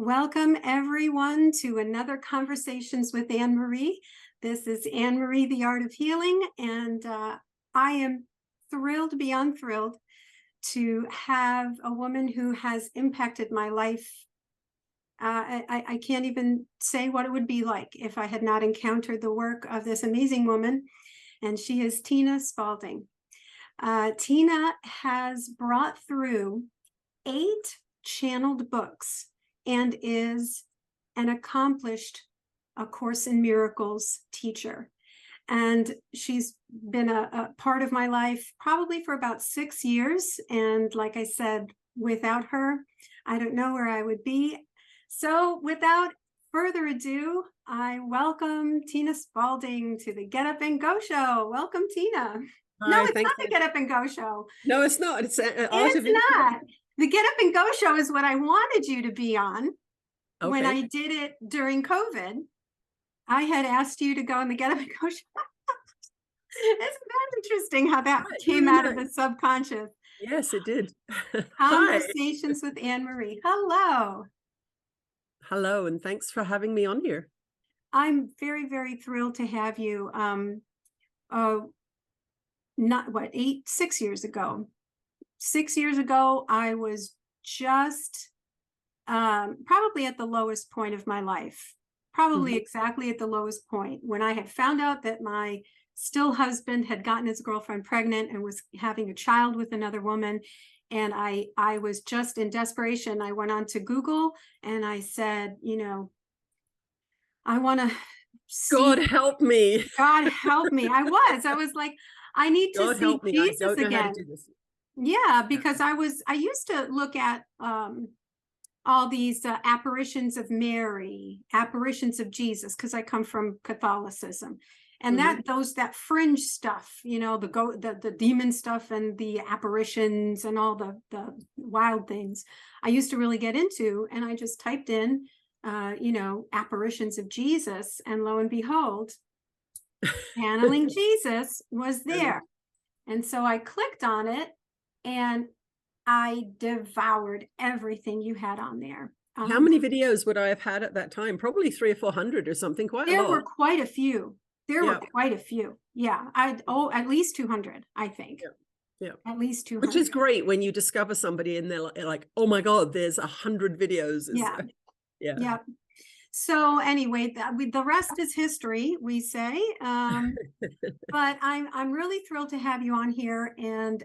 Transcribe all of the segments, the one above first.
Welcome everyone to another Conversations with Anne Marie. This is Anne Marie, the Art of Healing, and I am thrilled beyond thrilled to have a woman who has impacted my life. I can't even say what it would be like if I had not encountered the work of this amazing woman, and she is Tina Spalding. Tina has brought through 8 channeled books and is an accomplished A Course in Miracles teacher. And she's been a part of my life probably for about 6 years. And like I said, without her, I don't know where I would be. So without further ado, I welcome Tina Spalding to the Get Up and Go Show. Welcome, Tina. Hi, no, it's not the Get Up and Go Show. No, it's not. It's not. The Get Up and Go Show is what I wanted you to be on. Okay. When I did it during COVID, I had asked you to go on the Get Up and Go Show. Isn't that interesting how that came out of the subconscious? Yes, it did. Conversations with Anne Marie. Hello. Hello, and thanks for having me on here. I'm very, very thrilled to have you. 6 years ago. 6 years ago, I was just probably at the lowest point of my life, probably exactly at the lowest point when I had found out that my still husband had gotten his girlfriend pregnant and was having a child with another woman. And I was just in desperation. I went on to Google and I said, I want to see. God help me. God help me. I was like, I need to see Jesus again. Yeah, because I used to look at all these apparitions of Mary, apparitions of Jesus, because I come from Catholicism, and that fringe stuff, the demon stuff and the apparitions and all the wild things, I used to really get into, and I just typed in, apparitions of Jesus, and lo and behold, channeling Jesus was there, and so I clicked on it. And I devoured everything you had on there. How many videos would I have had at that time? Probably 300 or 400 or something. There were quite a few. Yeah, at least 200, I think. Yeah. At least 200. Which is great when you discover somebody and they're like, oh my God, there's 100 videos. Yeah. So anyway, the rest is history, we say. But I'm really thrilled to have you on here. And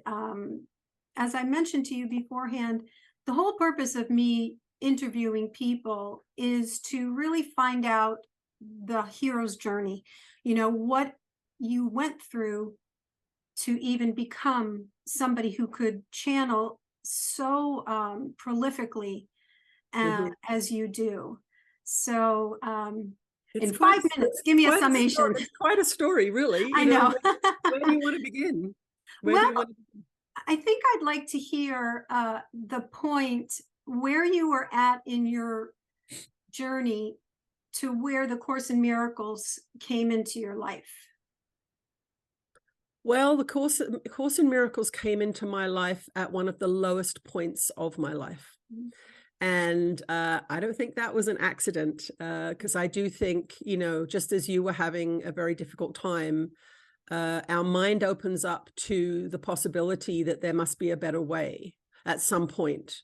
as I mentioned to you beforehand, the whole purpose of me interviewing people is to really find out the hero's journey, what you went through to even become somebody who could channel so prolifically as you do. So in 5 minutes, give me a summation. It's quite a story, really. I know. Where do you want to begin? I think I'd like to hear the point where you were at in your journey to where the Course in Miracles came into your life. Well, the Course in Miracles came into my life at one of the lowest points of my life. And I don't think that was an accident, because I do think, just as you were having a very difficult time, our mind opens up to the possibility that there must be a better way at some point.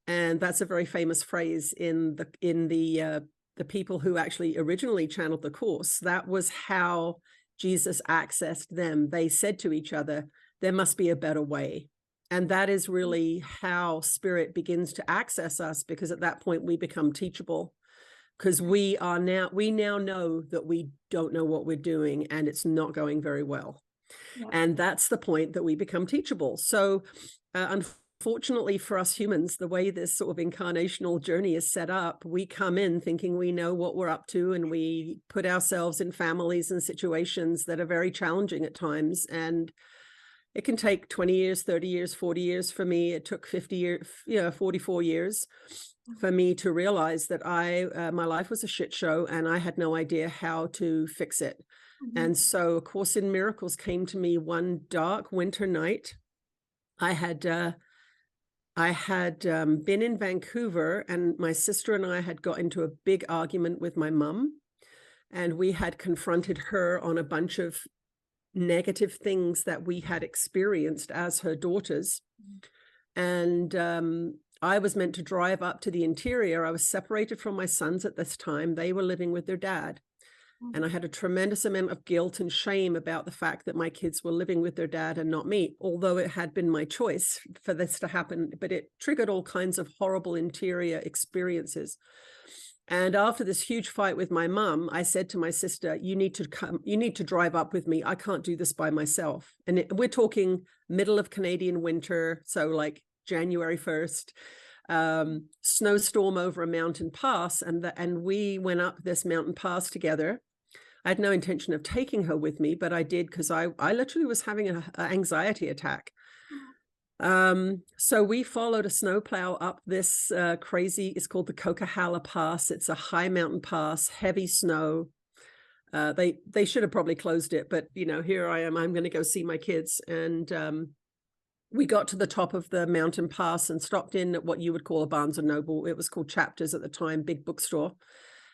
And that's a very famous phrase in the people who actually originally channeled the Course. That was how Jesus accessed them. They said to each other, there must be a better way. And that is really how spirit begins to access us, because at that point we become teachable, because we now know that we don't know what we're doing and it's not going very well. Yeah. And that's the point that we become teachable. So unfortunately for us humans, the way this sort of incarnational journey is set up, we come in thinking we know what we're up to, and we put ourselves in families and situations that are very challenging at times. And it can take 20 years, 30 years, 40 years. For me, it took 44 years for me to realize that my life was a shit show and I had no idea how to fix it. And so A Course in Miracles came to me one dark winter night. I I had been in Vancouver, and my sister and I had got into a big argument with my mum, and we had confronted her on a bunch of negative things that we had experienced as her daughters. And I was meant to drive up to the interior. I was separated from my sons at this time. They were living with their dad. And I had a tremendous amount of guilt and shame about the fact that my kids were living with their dad and not me, although it had been my choice for this to happen. But it triggered all kinds of horrible interior experiences. And after this huge fight with my mum, I said to my sister, you need to drive up with me. I can't do this by myself. And we're talking middle of Canadian winter, so like January 1st, snowstorm over a mountain pass. And we went up this mountain pass together. I had no intention of taking her with me, but I did because I literally was having an anxiety attack. So we followed a snowplow up this crazy, it's called the Coquihalla Pass. It's a high mountain pass, heavy snow. They should have probably closed it, but you know, here I am, I'm going to go see my kids. And we got to the top of the mountain pass and stopped in at what you would call a Barnes and Noble. It was called Chapters at the time, big bookstore.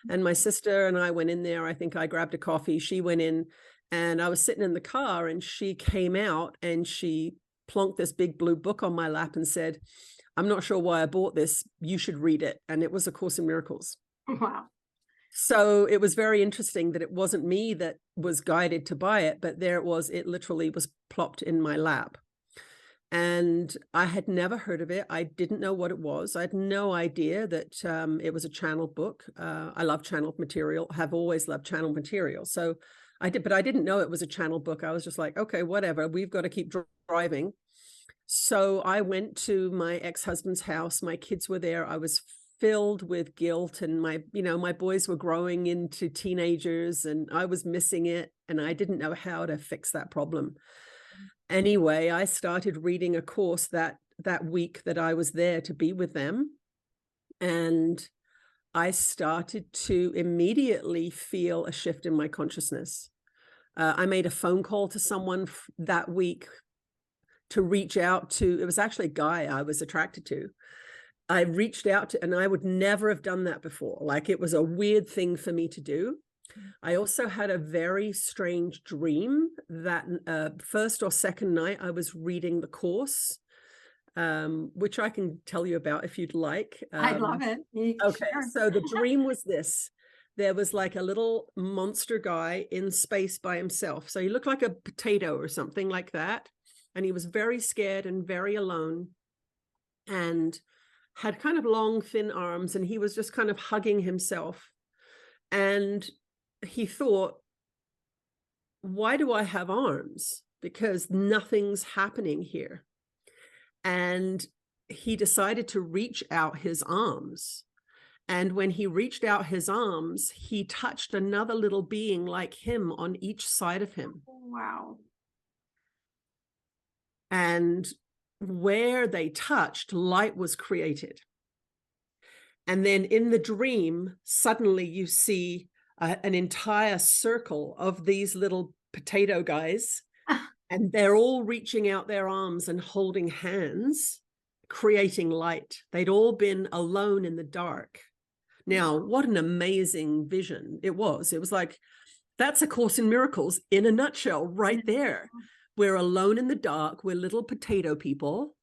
And my sister and I went in there. I think I grabbed a coffee. She went in, and I was sitting in the car, and she came out and she plonked this big blue book on my lap and said, I'm not sure why I bought this. You should read it. And it was A Course in Miracles. Wow. So it was very interesting that it wasn't me that was guided to buy it, but there it was. It literally was plopped in my lap. And I had never heard of it. I didn't know what it was. I had no idea that it was a channeled book. I love channeled material, have always loved channeled material. So I did, but I didn't know it was a channeled book. I was just like, okay, whatever, we've got to keep driving. So I went to my ex-husband's house. My kids were there. I was filled with guilt, and my boys were growing into teenagers, and I was missing it. And I didn't know how to fix that problem. Anyway, I started reading a course that week that I was there to be with them. And I started to immediately feel a shift in my consciousness. I made a phone call to someone that week to reach out to, it was actually a guy I was attracted to. I reached out to, and I would never have done that before. Like, it was a weird thing for me to do. I also had a very strange dream that first or second night I was reading the course, which I can tell you about if you'd like. I'd love it. Okay, Sure. so the dream was this. There was like a little monster guy in space by himself. So he looked like a potato or something like that. And he was very scared and very alone, and had kind of long, thin arms. And he was just kind of hugging himself. And he thought, why do I have arms? Because nothing's happening here. And he decided to reach out his arms. And when he reached out his arms, he touched another little being like him on each side of him. Wow. And where they touched, light was created. And then in the dream, suddenly you see an entire circle of these little potato guys, and they're all reaching out their arms and holding hands, creating light. They'd all been alone in the dark. Now, what an amazing vision it was. It was like, that's A Course in Miracles in a nutshell right there. We're alone in the dark. We're little potato people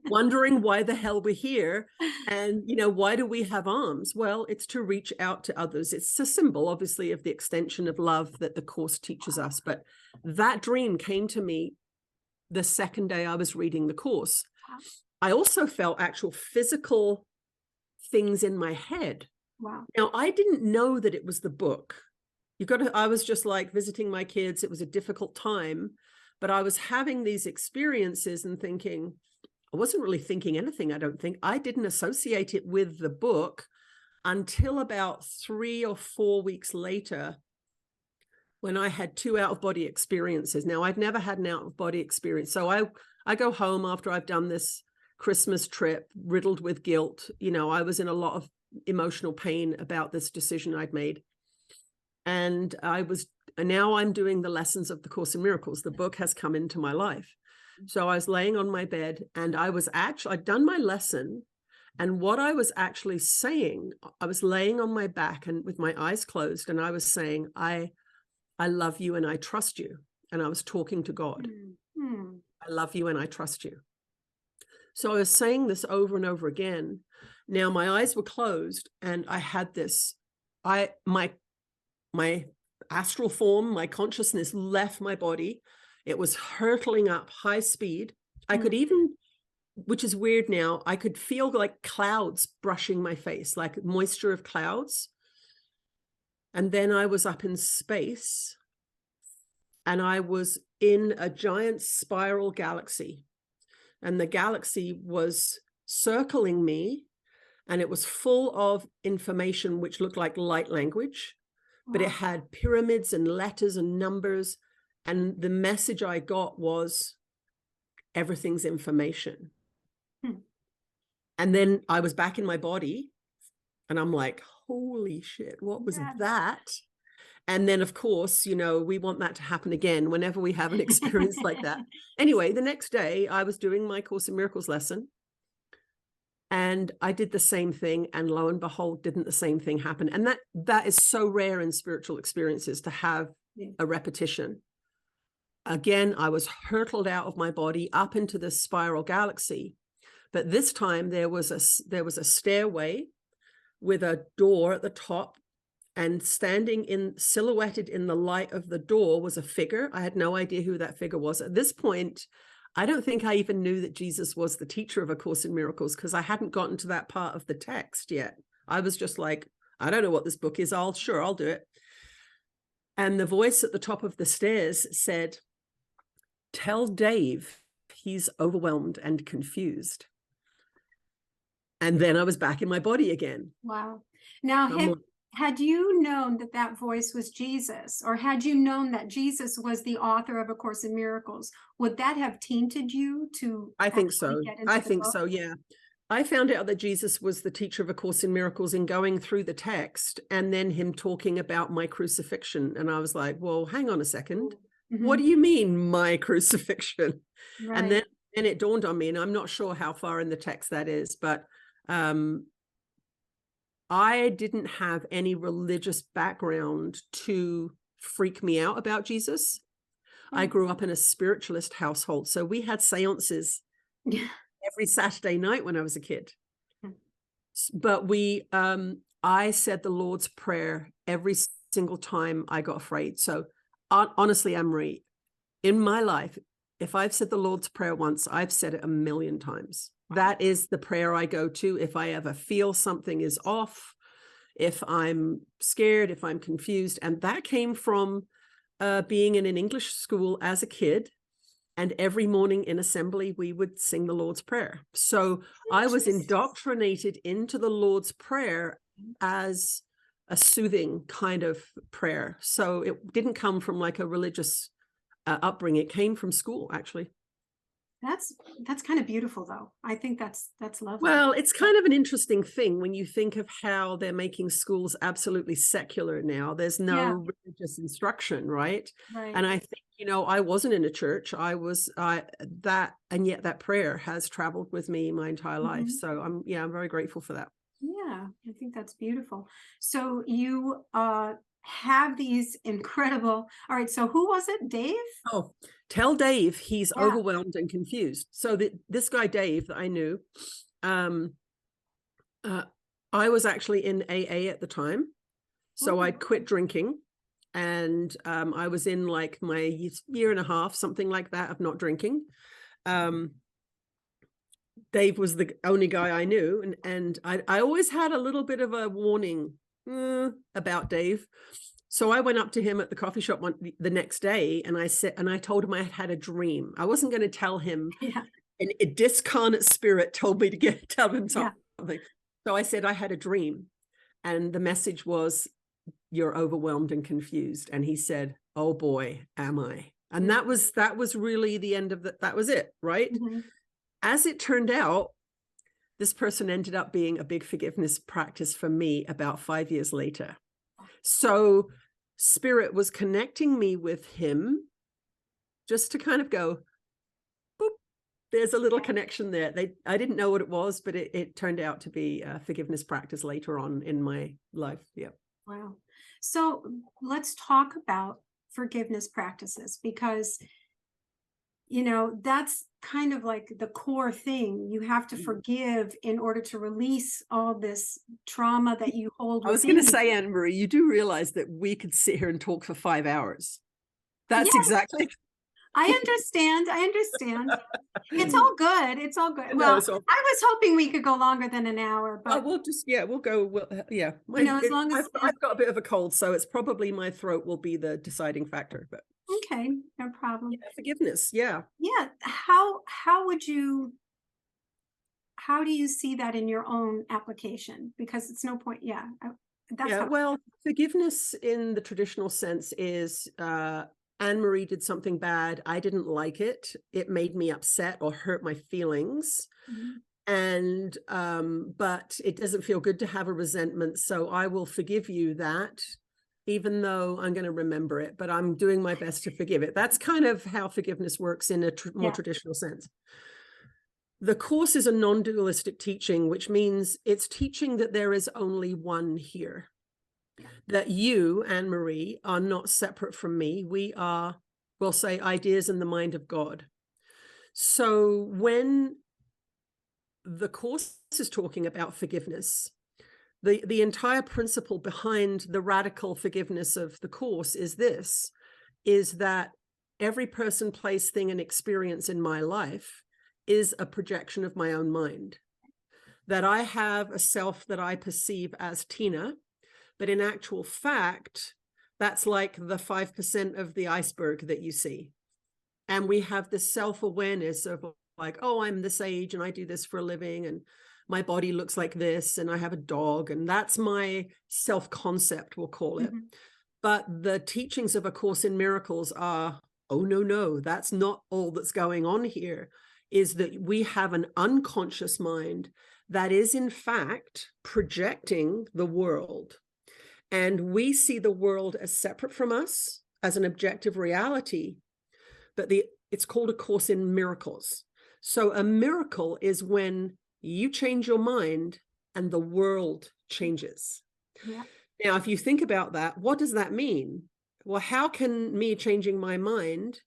wondering why the hell we're here. And, why do we have arms? Well, it's to reach out to others. It's a symbol, obviously, of the extension of love that the Course teaches us. But that dream came to me the second day I was reading the Course. I also felt actual physical things in my head. Wow. Now, I didn't know that it was the book. I was just like visiting my kids. It was a difficult time, but I was having these experiences and thinking, I wasn't really thinking anything, I don't think. I didn't associate it with the book until about 3 or 4 weeks later, when I had 2 out-of-body experiences. Now, I'd never had an out-of-body experience. So I go home after I've done this Christmas trip riddled with guilt. I was in a lot of emotional pain about this decision I'd made. And now I'm doing the lessons of the Course in Miracles. The book has come into my life. So I was laying on my bed, and I'd done my lesson. And what I was actually saying, I was laying on my back and with my eyes closed, and I was saying, I love you and I trust you. And I was talking to God. I love you and I trust you. So I was saying this over and over again. Now my eyes were closed, and I had this, my astral form, my consciousness left my body. It was hurtling up high speed. I could even, which is weird now, I could feel like clouds brushing my face, like moisture of clouds. And then I was up in space, and I was in a giant spiral galaxy. And the galaxy was circling me, and it was full of information which looked like light language, but it had pyramids and letters and numbers. And the message I got was, everything's information. And then I was back in my body, and I'm like, holy shit, what was that? And then, of course, you know, we want that to happen again whenever we have an experience like that. Anyway, the next day I was doing my Course in Miracles lesson, and I did the same thing, and lo and behold, didn't the same thing happen? And that is so rare in spiritual experiences, to have a repetition. Again, I was hurtled out of my body up into this spiral galaxy, but this time there was a stairway with a door at the top, and silhouetted in the light of the door was a figure. I had no idea who that figure was. At this point, I don't think I even knew that Jesus was the teacher of A Course in Miracles, because I hadn't gotten to that part of the text yet. I was just like, I don't know what this book is. I'll do it. And the voice at the top of the stairs said, tell Dave he's overwhelmed and confused. And then I was back in my body again. Wow. Now, had you known that voice was Jesus, or had you known that Jesus was the author of A Course in Miracles, would that have tainted you to? I think so. Yeah. I found out that Jesus was the teacher of A Course in Miracles in going through the text, and then him talking about my crucifixion. And I was like, well, hang on a second. What do you mean, my crucifixion? Right. And then it dawned on me, and I'm not sure how far in the text that is, but I didn't have any religious background to freak me out about Jesus. I grew up in a spiritualist household, so we had seances every Saturday night when I was a kid. But I said the Lord's Prayer every single time I got afraid. So honestly, Anne-Marie, in my life, if I've said the Lord's Prayer once, I've said it 1,000,000 times. That is the prayer I go to if I ever feel something is off, if I'm scared, if I'm confused. And that came from being in an English school as a kid. And every morning in assembly, we would sing the Lord's Prayer. So I was indoctrinated into the Lord's Prayer as a soothing kind of prayer. So it didn't come from like a religious upbringing. It came from school, actually. That's kind of beautiful, though. I think that's lovely. Well, it's kind of an interesting thing when you think of how they're making schools absolutely secular now. There's no religious instruction, right? And I think, you know, I wasn't in a church. And yet that prayer has traveled with me my entire life. So I'm very grateful for that. Yeah, I think that's beautiful. So you have these incredible. All right. So who was it? Dave? Oh, tell Dave he's overwhelmed and confused. So this guy, Dave, that I knew, I was actually in AA at the time. So I'd quit drinking, and I was in like my year and a half, something like that, of not drinking. Dave was the only guy I knew. And I always had a little bit of a warning about Dave. So I went up to him at the coffee shop the next day, and I told him I had a dream. I wasn't going to tell him. And a discarnate spirit told me to tell him something. So I said I had a dream, and the message was, you're overwhelmed and confused. And he said, oh boy, am I. And that was really the end of that was it, right? As it turned out, this person ended up being a big forgiveness practice for me about 5 years later. So Spirit was connecting me with him just to kind of go, boop, there's a little connection there. I didn't know what it was, but it turned out to be a forgiveness practice later on in my life. Yeah. Wow. So let's talk about forgiveness practices, because that's kind of like the core thing. You have to forgive in order to release all this trauma that you hold I was within going to you. say, Anne Marie, you do realize that we could sit here and talk for 5 hours. That's Yes, exactly. I understand. It's all good. It's all good. No, Well, it's all- I was hoping we could go longer than an hour, but we'll just, we'll go. Yeah. as long as I've got a bit of a cold, so it's probably my throat will be the deciding factor, but okay, no problem. yeah, forgiveness. Yeah. Yeah. How do you see that in your own application? Because it's no point. Yeah. Well, forgiveness in the traditional sense is Anne Marie did something bad. I didn't like it. It made me upset or hurt my feelings. And but it doesn't feel good to have a resentment. So I will forgive you that, even though I'm going to remember it, but I'm doing my best to forgive it. That's kind of how forgiveness works in a more traditional sense. The Course is a non-dualistic teaching, which means it's teaching that there is only one here. That you, Anne Marie, are not separate from me. We are, we'll say, ideas in the mind of God. So when the Course is talking about forgiveness, the entire principle behind the radical forgiveness of the Course is that every person, place, thing, and experience in my life is a projection of my own mind. That I have a self that I perceive as Tina, but in actual fact, that's like the 5% of the iceberg that you see. And we have this self-awareness of like, oh, I'm this age and I do this for a living and my body looks like this and I have a dog, and that's my self-concept, we'll call it. But the teachings of A Course in Miracles are, oh, no, that's not all that's going on here. Is that we have an unconscious mind that is in fact projecting the world. And we see the world as separate from us, as an objective reality, but it's called A Course in Miracles. So a miracle is when you change your mind and the world changes. Yeah. Now, if you think about that, what does that mean? Well, how can me changing my mind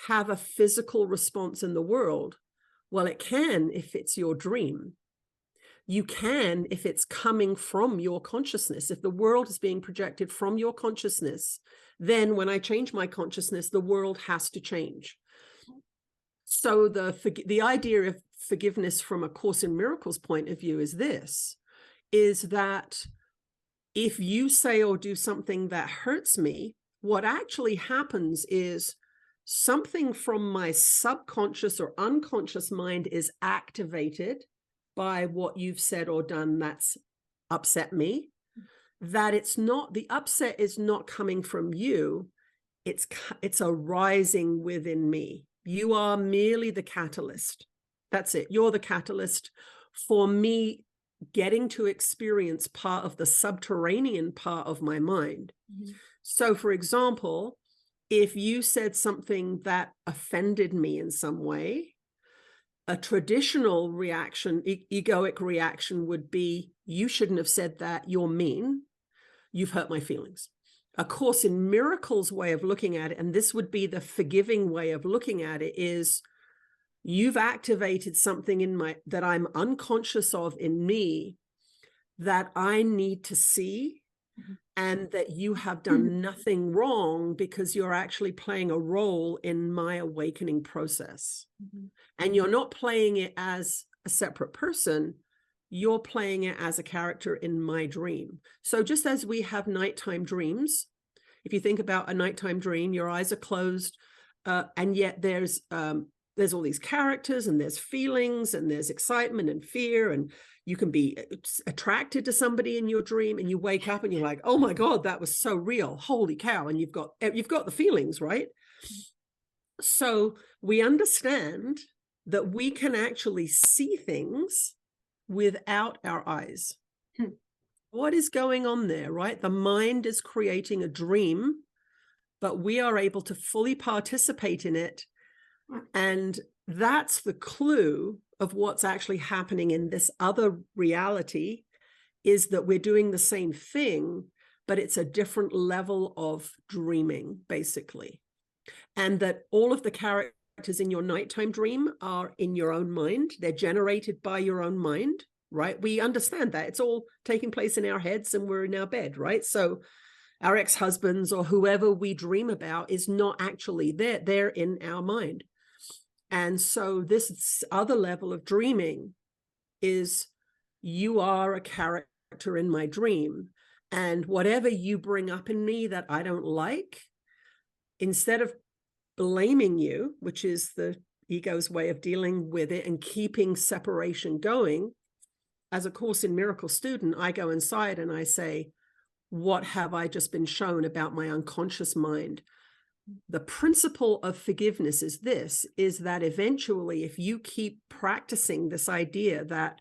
have a physical response in the world? Well, it can if it's your dream. You can if it's coming from your consciousness. If the world is being projected from your consciousness, then when I change my consciousness, the world has to change. So the idea of forgiveness from A Course in Miracles point of view is that if you say or do something that hurts me, what actually happens is something from my subconscious or unconscious mind is activated by what you've said or done that's upset me. That it's not, the upset is not coming from you, it's arising within me. You are merely the catalyst. That's it. You're the catalyst for me getting to experience part of the subterranean part of my mind. So, for example, if you said something that offended me in some way, a traditional reaction, egoic reaction would be, you shouldn't have said that, you're mean, you've hurt my feelings. A Course in Miracles way of looking at it, and this would be the forgiving way of looking at it, is you've activated something in that I'm unconscious of in me that I need to see, and that you have done nothing wrong because you're actually playing a role in my awakening process. And you're not playing it as a separate person, you're playing it as a character in my dream. So just as we have nighttime dreams, if you think about a nighttime dream, your eyes are closed, and yet there's all these characters and there's feelings and there's excitement and fear, and you can be attracted to somebody in your dream, and you wake up and you're like, oh my God, that was so real. Holy cow. And you've got the feelings, right? So we understand that we can actually see things without our eyes. What is going on there, right? The mind is creating a dream, but we are able to fully participate in it. And that's the clue of what's actually happening in this other reality, is that we're doing the same thing, but it's a different level of dreaming, basically. And that all of the characters in your nighttime dream are in your own mind. They're generated by your own mind, right? We understand that. It's all taking place in our heads and we're in our bed, right? So our ex-husbands or whoever we dream about is not actually there. They're in our mind. And so this other level of dreaming is, you are a character in my dream. And whatever you bring up in me that I don't like, instead of blaming you, which is the ego's way of dealing with it and keeping separation going, as a Course in Miracles student, I go inside and I say, what have I just been shown about my unconscious mind? The principle of forgiveness is this, is that eventually, if you keep practicing this idea that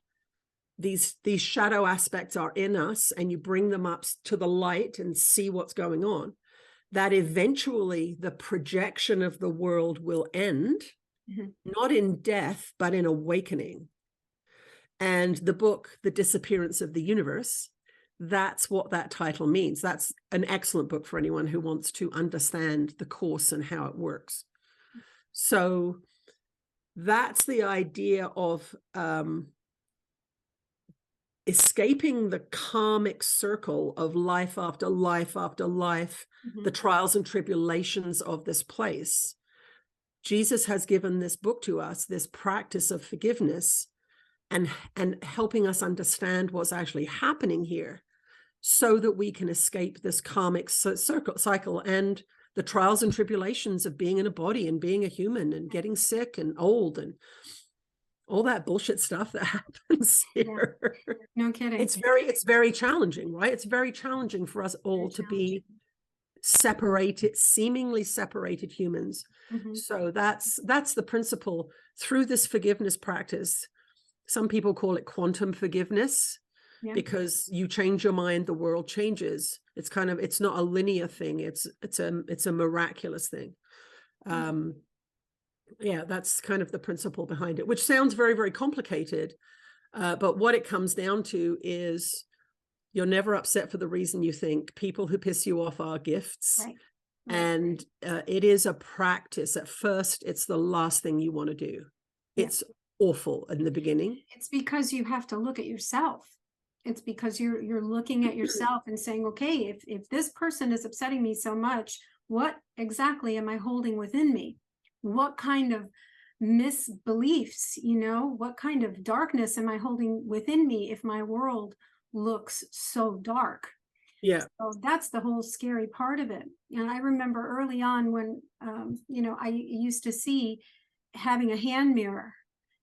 these shadow aspects are in us and you bring them up to the light and see what's going on, that eventually the projection of the world will end, not in death, but in awakening. And the book, The Disappearance of the Universe, that's what that title means. That's an excellent book for anyone who wants to understand the Course and how it works. So that's the idea of escaping the karmic circle of life after life after life, the trials and tribulations of this place. Jesus has given this book to us, this practice of forgiveness, and helping us understand what's actually happening here, so that we can escape this karmic cycle and the trials and tribulations of being in a body and being a human and getting sick and old and all that bullshit stuff that happens here. Yeah. No kidding. It's very challenging, right? It's very challenging for us all to be separated, seemingly separated humans. So that's the principle through this forgiveness practice. Some people call it quantum forgiveness, because you change your mind, the world changes. It's not a linear thing. It's a miraculous thing. Yeah, that's kind of the principle behind it, which sounds very, very complicated. But what it comes down to is, you're never upset for the reason you think. People who piss you off are gifts. Right. And it is a practice. At first, it's the last thing you want to do. It's awful in the beginning. It's because you have to look at yourself. It's because you're looking at yourself and saying, okay, if this person is upsetting me so much, what exactly am I holding within me? What kind of misbeliefs, what kind of darkness am I holding within me if my world looks so dark? Yeah. So that's the whole scary part of it. And I remember early on when, I used to see having a hand mirror.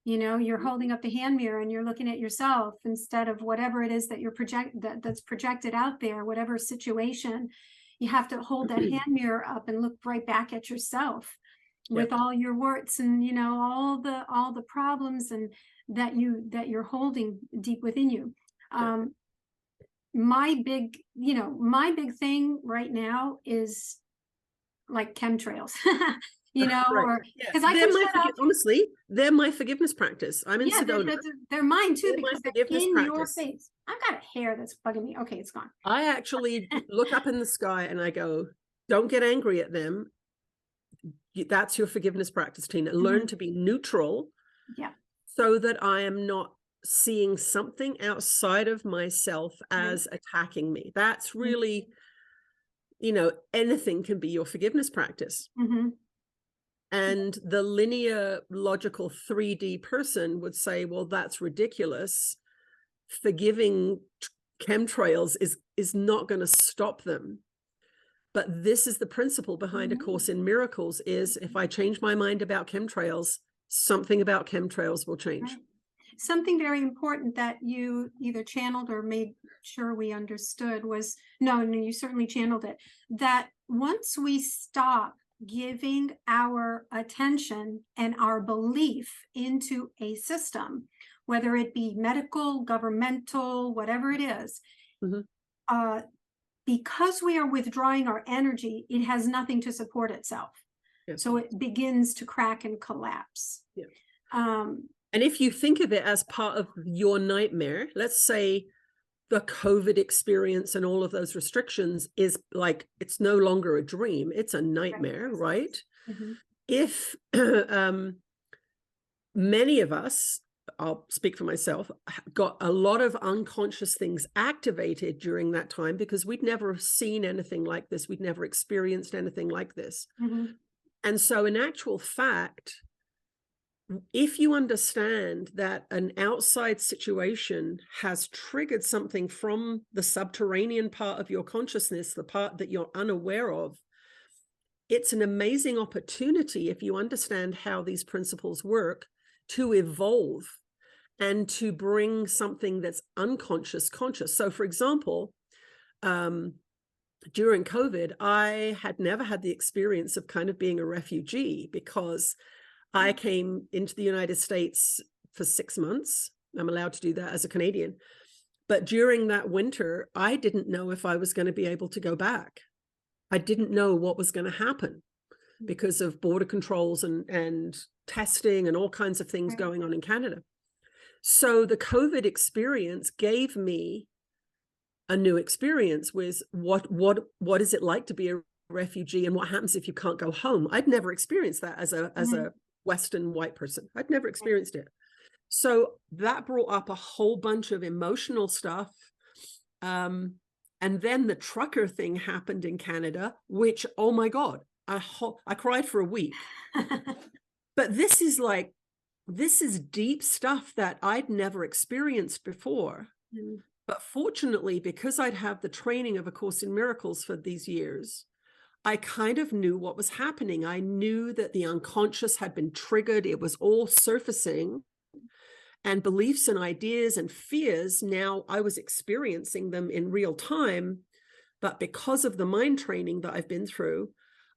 You're holding up the hand mirror and you're looking at yourself instead of whatever it is that that's projected out there, whatever situation. You have to hold that hand mirror up and look right back at yourself with all your warts and all the problems and that you're holding deep within you. My big thing right now is like chemtrails. Or because honestly, they're my forgiveness practice. I'm in Sedona. They're mine too, because they're in your face. I've got a hair that's bugging me. Okay, it's gone. I actually look up in the sky and I go, don't get angry at them. That's your forgiveness practice, Tina. Learn to be neutral. Yeah. So that I am not seeing something outside of myself as attacking me. That's really, anything can be your forgiveness practice. And the linear, logical 3D person would say, well, that's ridiculous. Forgiving chemtrails is not going to stop them. But this is the principle behind A Course in Miracles, is if I change my mind about chemtrails, something about chemtrails will change. Right. Something very important that you either channeled or made sure we understood was, no, you certainly channeled it, that once we stop giving our attention and our belief into a system, whether it be medical, governmental, whatever it is, because we are withdrawing our energy, it has nothing to support itself. Yes. So it begins to crack and collapse. Yeah. Um, And if you think of it as part of your nightmare, let's say the COVID experience and all of those restrictions is like, it's no longer a dream, it's a nightmare, right? mm-hmm. If many of us, I'll speak for myself, got a lot of unconscious things activated during that time because we'd never seen anything like this. We'd never experienced anything like this. Mm-hmm. And so in actual fact, if you understand that an outside situation has triggered something from the subterranean part of your consciousness, the part that you're unaware of, it's an amazing opportunity, if you understand how these principles work, to evolve and to bring something that's unconscious conscious. So for example, during COVID, I had never had the experience of kind of being a refugee because I came into the United States for 6 months. I'm allowed to do that as a Canadian. But during that winter, I didn't know if I was going to be able to go back. I didn't know what was going to happen because of border controls and testing and all kinds of things going on in Canada. So the COVID experience gave me a new experience with what is it like to be a refugee and what happens if you can't go home. I'd never experienced that as a Western white person. I'd never experienced it. So that brought up a whole bunch of emotional stuff. And then the trucker thing happened in Canada, which, oh my God, I cried for a week. But this is deep stuff that I'd never experienced before. But fortunately, because I'd have the training of A Course in Miracles for these years, I kind of knew what was happening. I knew that the unconscious had been triggered. It was all surfacing. And beliefs and ideas and fears, now I was experiencing them in real time. But because of the mind training that I've been through,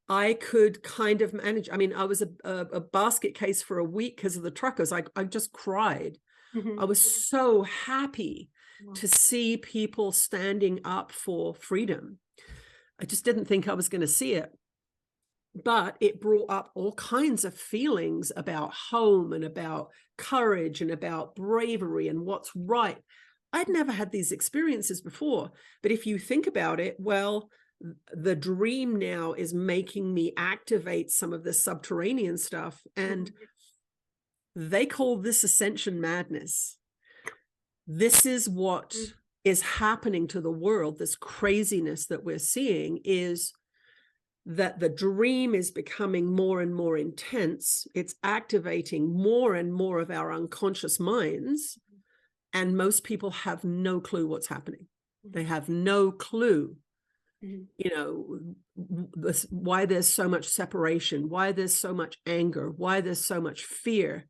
I could kind of manage. I mean, I was a basket case for a week because of the truckers. I just cried. I was so happy to see people standing up for freedom. I just didn't think I was going to see it. But it brought up all kinds of feelings about home and about courage and about bravery and what's right. I'd never had these experiences before. But if you think about it, well, the dream now is making me activate some of this subterranean stuff. And they call this ascension madness. This is what is happening to the world. This craziness that we're seeing is that the dream is becoming more and more intense. It's activating more and more of our unconscious minds. And most people have no clue what's happening. They have no clue, you know, why there's so much separation, why there's so much anger, why there's so much fear.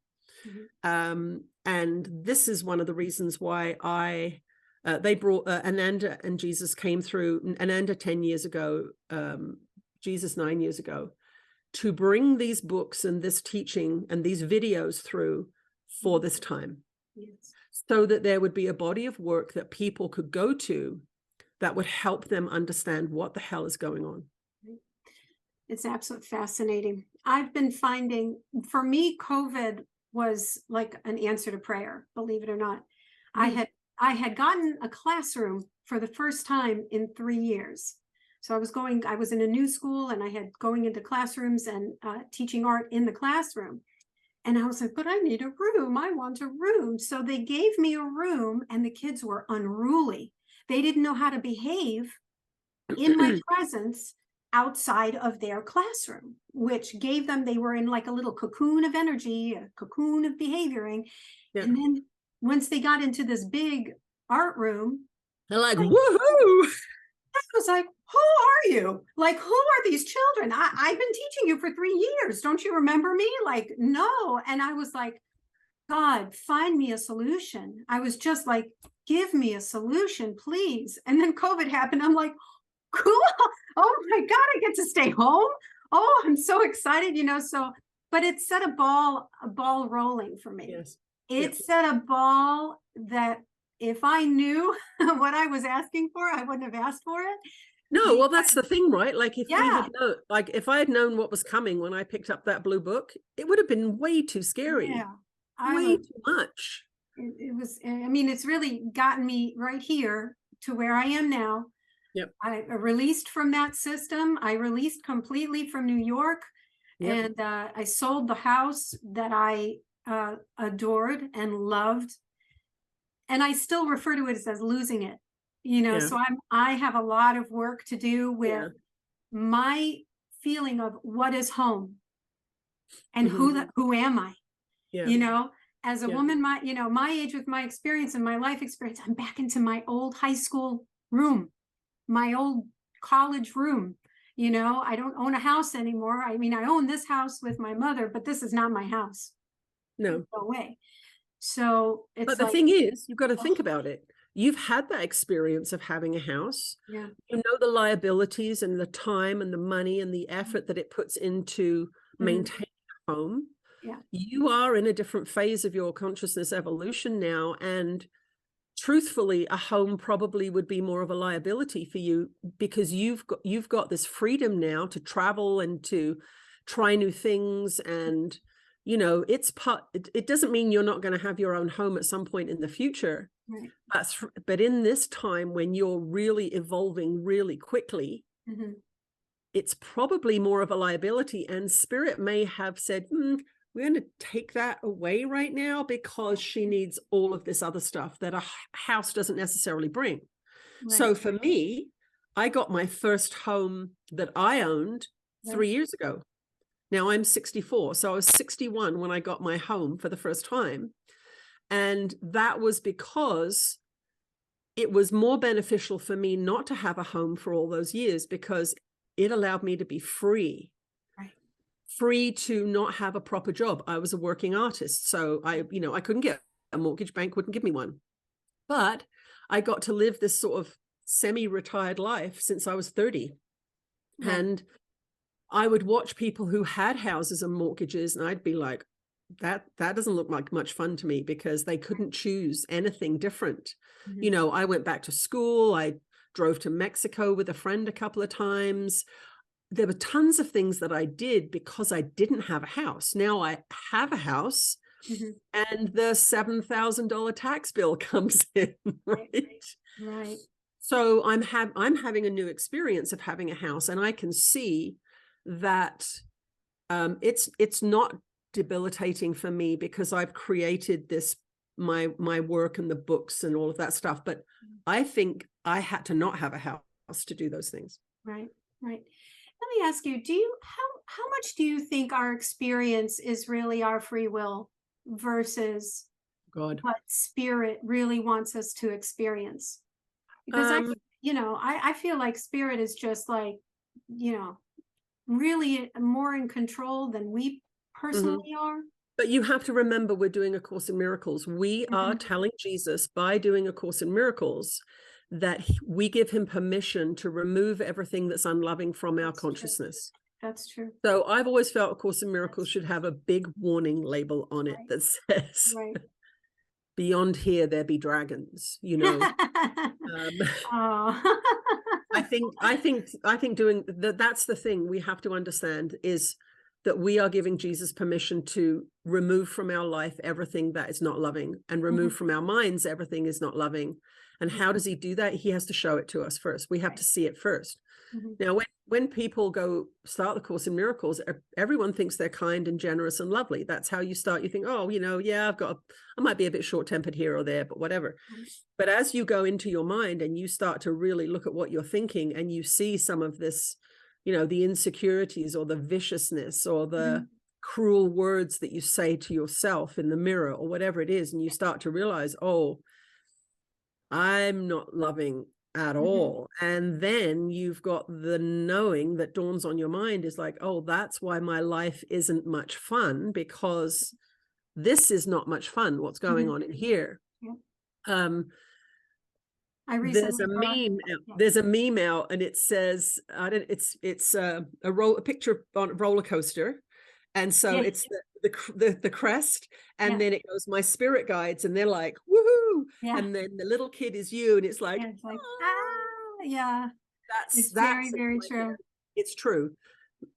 And this is one of the reasons why they brought Ananda and Jesus came through, Ananda 10 years ago, Jesus 9 years ago, to bring these books and this teaching and these videos through for this time. So that there would be a body of work that people could go to that would help them understand what the hell is going on. It's absolutely fascinating. I've been finding, for me, COVID was like an answer to prayer, believe it or not. I had gotten a classroom for the first time in 3 years. So I was in a new school and I had going into classrooms and teaching art in the classroom. And I was like, but I need a room. I want a room. So they gave me a room and the kids were unruly. They didn't know how to behave in my presence outside of their classroom, which gave them, they were in like a little cocoon of energy, a cocoon of behavioring. Yeah. And then once they got into this big art room, they're like, woohoo! I was like, who are you? Like, who are these children? I've been teaching you for 3 years. Don't you remember me? Like, no. And I was like, God, find me a solution. I was just like, give me a solution, please. And then COVID happened. I'm like, cool. Oh my God, I get to stay home. Oh, I'm so excited, you know. So, but it set a ball rolling for me. Yes. It set a ball that if I knew what I was asking for, I wouldn't have asked for it. No, well, that's the thing, right? Like if we Yeah, had known, like if I had known what was coming when I picked up that blue book, it would have been way too scary, yeah. I way was, too much. it was, I mean, it's really gotten me right here to where I am now. Yep. I released from that system. I released completely from New York, Yep. and I sold the house that I adored and loved. And I still refer to it as losing it, Yeah. so I have a lot of work to do with Yeah. my feeling of what is home and Hmm. who am I, Yeah. you know, as a Yeah. woman, my age, with my experience and my life experience, I'm back into my old high school room, my old college room. I don't own a house anymore. I mean, I own this house with my mother, but this is not my house. No. No way. So But it's the like, thing is, you've got to oh, think about it. You've had that experience of having a house. yeah. You know the liabilities and the time and the money and the effort that it puts into Mhm. maintaining a home. Yeah. You are in a different phase of your consciousness evolution now. And truthfully, a home probably would be more of a liability for you because you've got this freedom now to travel and to try new things. And it doesn't mean you're not going to have your own home at some point in the future. Right. But in this time when you're really evolving really quickly, Mhm. it's probably more of a liability. And spirit may have said, we're going to take that away right now because she needs all of this other stuff that a house doesn't necessarily bring. Right. So for me, I got my first home that I owned 3 years ago. Now I'm 64. So I was 61 when I got my home for the first time. And that was because it was more beneficial for me not to have a home for all those years because it allowed me to be free. Right. Free to not have a proper job. I was a working artist. So I couldn't get a mortgage, bank wouldn't give me one. But I got to live this sort of semi-retired life since I was 30. Right. And I would watch people who had houses and mortgages, and I'd be like, that doesn't look like much fun to me because they couldn't choose anything different. Mhm. I went back to school. I drove to Mexico with a friend a couple of times. There were tons of things that I did because I didn't have a house. Now I have a house, Mhm. and the $7,000 tax bill comes in, right? Right. So I'm having a new experience of having a house, and I can see that it's not debilitating for me because I've created this my work and the books and all of that stuff. But I think I had to not have a house to do those things. Right. Right. Let me ask you, how much do you think our experience is really our free will versus God. what spirit really wants us to experience? Because Um, I feel like spirit is just like, really more in control than we mhm. personally are. But you have to remember, we're doing A Course in Miracles. We are Mhm. telling Jesus by doing A Course in Miracles that we give him permission to remove everything that's unloving from our That's true. consciousness. That's true. So I've always felt A Course in Miracles should have a big warning label on it Right. that says, Right. beyond here, there be dragons, Oh. I think doing that, that's the thing we have to understand is that we are giving Jesus permission to remove from our life everything that is not loving and remove Mhm. from our minds everything is not loving. And how does he do that? He has to show it to us first. We have to see it first. Mhm. Now, when people go start the Course in Miracles, everyone thinks they're kind and generous and lovely. That's how you start. You think, oh, yeah, I might be a bit short-tempered here or there, but whatever. But as you go into your mind and you start to really look at what you're thinking and you see some of this, the insecurities or the viciousness or the cruel words that you say to yourself in the mirror or whatever it is, and you start to realize, oh, I'm not loving at all. And then you've got the knowing that dawns on your mind is like, oh, that's why my life isn't much fun, because this is not much fun, what's going on in here. Yeah. I There's recently a brought. meme out, Yeah. there's a meme out and it says, it's a picture on a roller coaster. And so Yeah. it's the crest, and Yeah. then it goes, my spirit guides, and they're like, woohoo. Yeah. And then the little kid is you, and it's like, Yeah. It's like, oh. yeah. It's That's very, very true. it's true.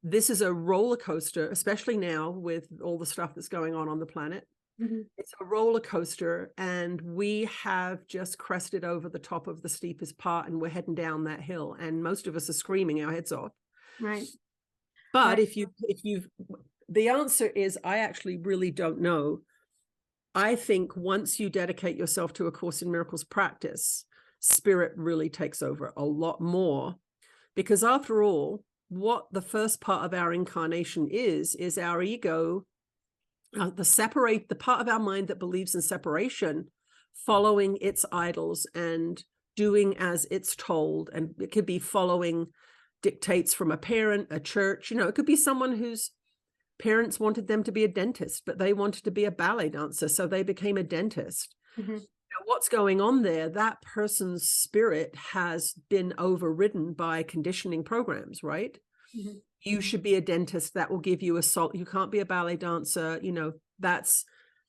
This is a roller coaster, especially now with all the stuff that's going on the planet. It's a roller coaster, and we have just crested over the top of the steepest part, and we're heading down that hill, and most of us are screaming our heads off. Right. But Right. the answer is, I actually really don't know. I think once you dedicate yourself to A Course in Miracles practice, spirit really takes over a lot more, because after all, what the first part of our incarnation is our ego, the part of our mind that believes in separation, following its idols and doing as it's told. And it could be following dictates from a parent, a church, it could be someone whose parents wanted them to be a dentist, but they wanted to be a ballet dancer, so they became a dentist. Now, what's going on there? That person's spirit has been overridden by conditioning programs, right? You should be a dentist. That will give you you can't be a ballet dancer. That's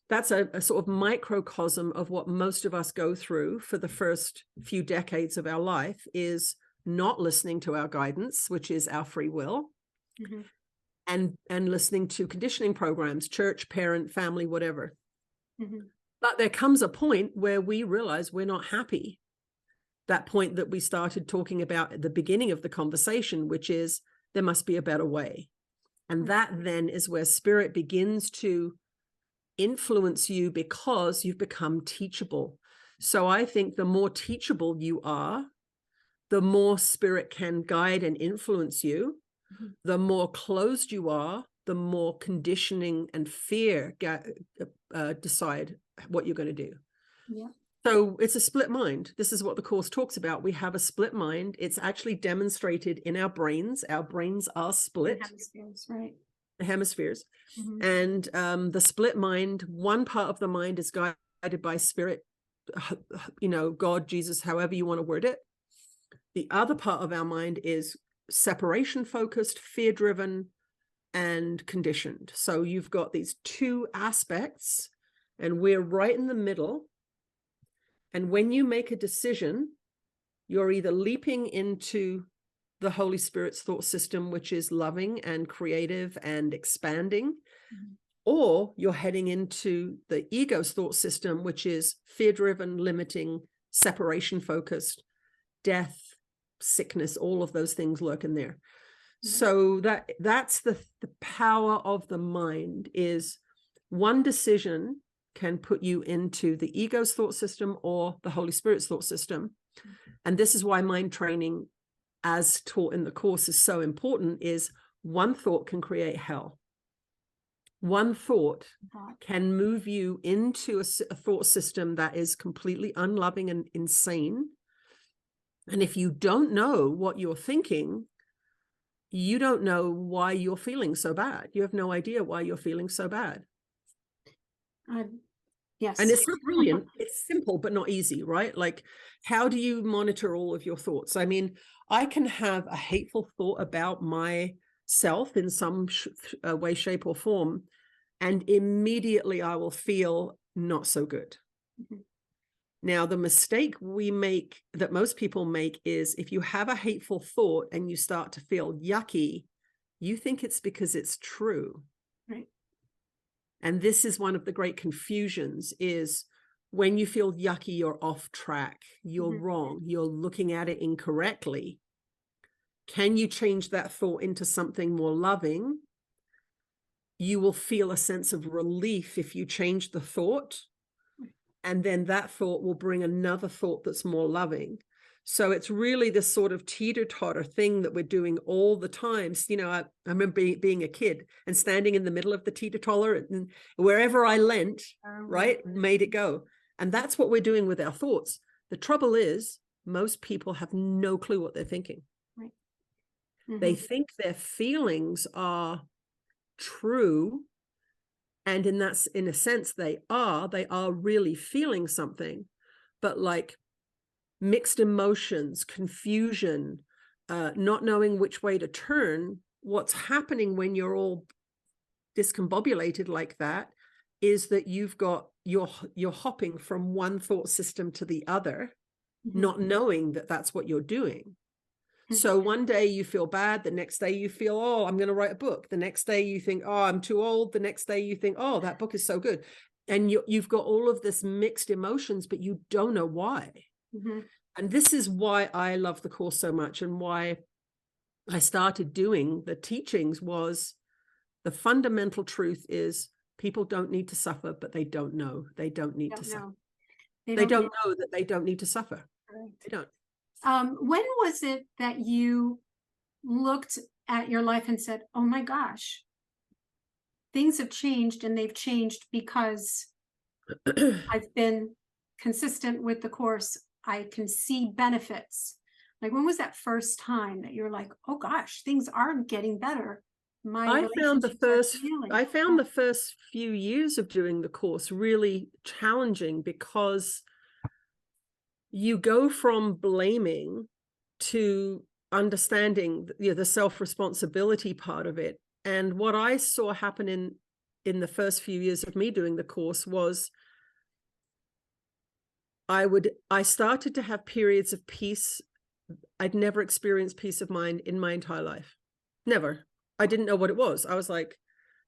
a sort of microcosm of what most of us go through for the first few decades of our life, is not listening to our guidance, which is our free will, and listening to conditioning programs, church, parent, family, whatever. But there comes a point where we realize we're not happy. That point that we started talking about at the beginning of the conversation, which is there must be a better way. And that then is where spirit begins to influence you, because you've become teachable. So I think the more teachable you are, the more spirit can guide and influence you. The more closed you are, the more conditioning and fear decide what you're going to do. Yeah. So it's a split mind. This is what the Course talks about. We have a split mind. It's actually demonstrated in our brains. Our brains are split. The hemispheres, right? The hemispheres. And the split mind, one part of the mind is guided by spirit, God, Jesus, however you want to word it. The other part of our mind is separation focused, fear driven, and conditioned. So you've got these two aspects, and we're right in the middle. And when you make a decision, you're either leaping into the Holy Spirit's thought system, which is loving and creative and expanding, or you're heading into the ego's thought system, which is fear-driven, limiting, separation-focused, death, sickness, all of those things lurk in there. So that's the power of the mind, is one decision can put you into the ego's thought system or the Holy Spirit's thought system. And this is why mind training, as taught in the Course, is so important, is one thought can create hell. One thought can move you into a thought system that is completely unloving and insane. And if you don't know what you're thinking, you don't know why you're feeling so bad. You have no idea why you're feeling so bad. Yes. And it's not brilliant. It's simple, but not easy, right? Like, how do you monitor all of your thoughts? I mean, I can have a hateful thought about myself in some way, shape, or form, and immediately I will feel not so good. Now, the mistake we make, that most people make, is if you have a hateful thought and you start to feel yucky, you think it's because it's true. Right. And this is one of the great confusions, is when you feel yucky, you're off track, you're wrong, you're looking at it incorrectly. Can you change that thought into something more loving? You will feel a sense of relief if you change the thought, and then that thought will bring another thought that's more loving. So it's really this sort of teeter-totter thing that we're doing all the time. I remember being a kid and standing in the middle of the teeter-totter, and wherever I leant, right, made it go. And that's what we're doing with our thoughts. The trouble is, most people have no clue what they're thinking. Right. They think their feelings are true, and in a sense they are really feeling something, but like mixed emotions, confusion, not knowing which way to turn. What's happening when you're all discombobulated like that is that you're hopping from one thought system to the other, not knowing that that's what you're doing. So one day you feel bad, the next day you feel, oh, I'm going to write a book. The next day you think, oh, I'm too old. The next day you think, oh, that book is so good. And you've got all of this mixed emotions, but you don't know why. And this is why I love the course so much, and why I started doing the teachings. Was the fundamental truth is people don't need to suffer, but they don't know. They don't need to suffer. They don't know that they don't need to suffer. Right. They don't. When was it that you looked at your life and said, oh my gosh, things have changed, and they've changed because I've been consistent with the course. I can see benefits. Like, when was that first time that you're like, oh gosh, things are getting better? I found the first few years of doing the course really challenging, because you go from blaming to understanding, the self-responsibility part of it. And what I saw happen in the first few years of me doing the course was I started to have periods of peace. I'd never experienced peace of mind in my entire life. Never. I didn't know what it was. I was like,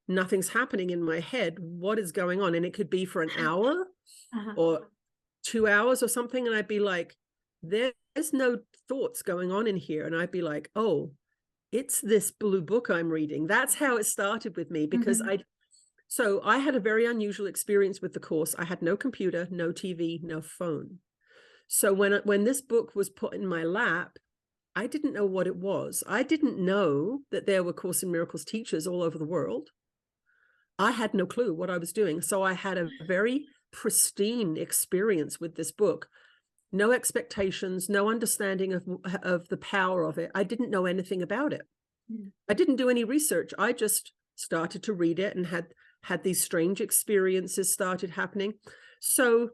nothing's happening in my head. What is going on? And it could be for an hour or 2 hours or something. And I'd be like, there's no thoughts going on in here. And I'd be like, oh, it's this blue book I'm reading. That's how it started with me, because so I had a very unusual experience with the course. I had no computer, no TV, no phone. So when this book was put in my lap, I didn't know what it was. I didn't know that there were Course in Miracles teachers all over the world. I had no clue what I was doing. So I had a very pristine experience with this book. No expectations, no understanding of the power of it. I didn't know anything about it. I didn't do any research. I just started to read it and had these strange experiences started happening. So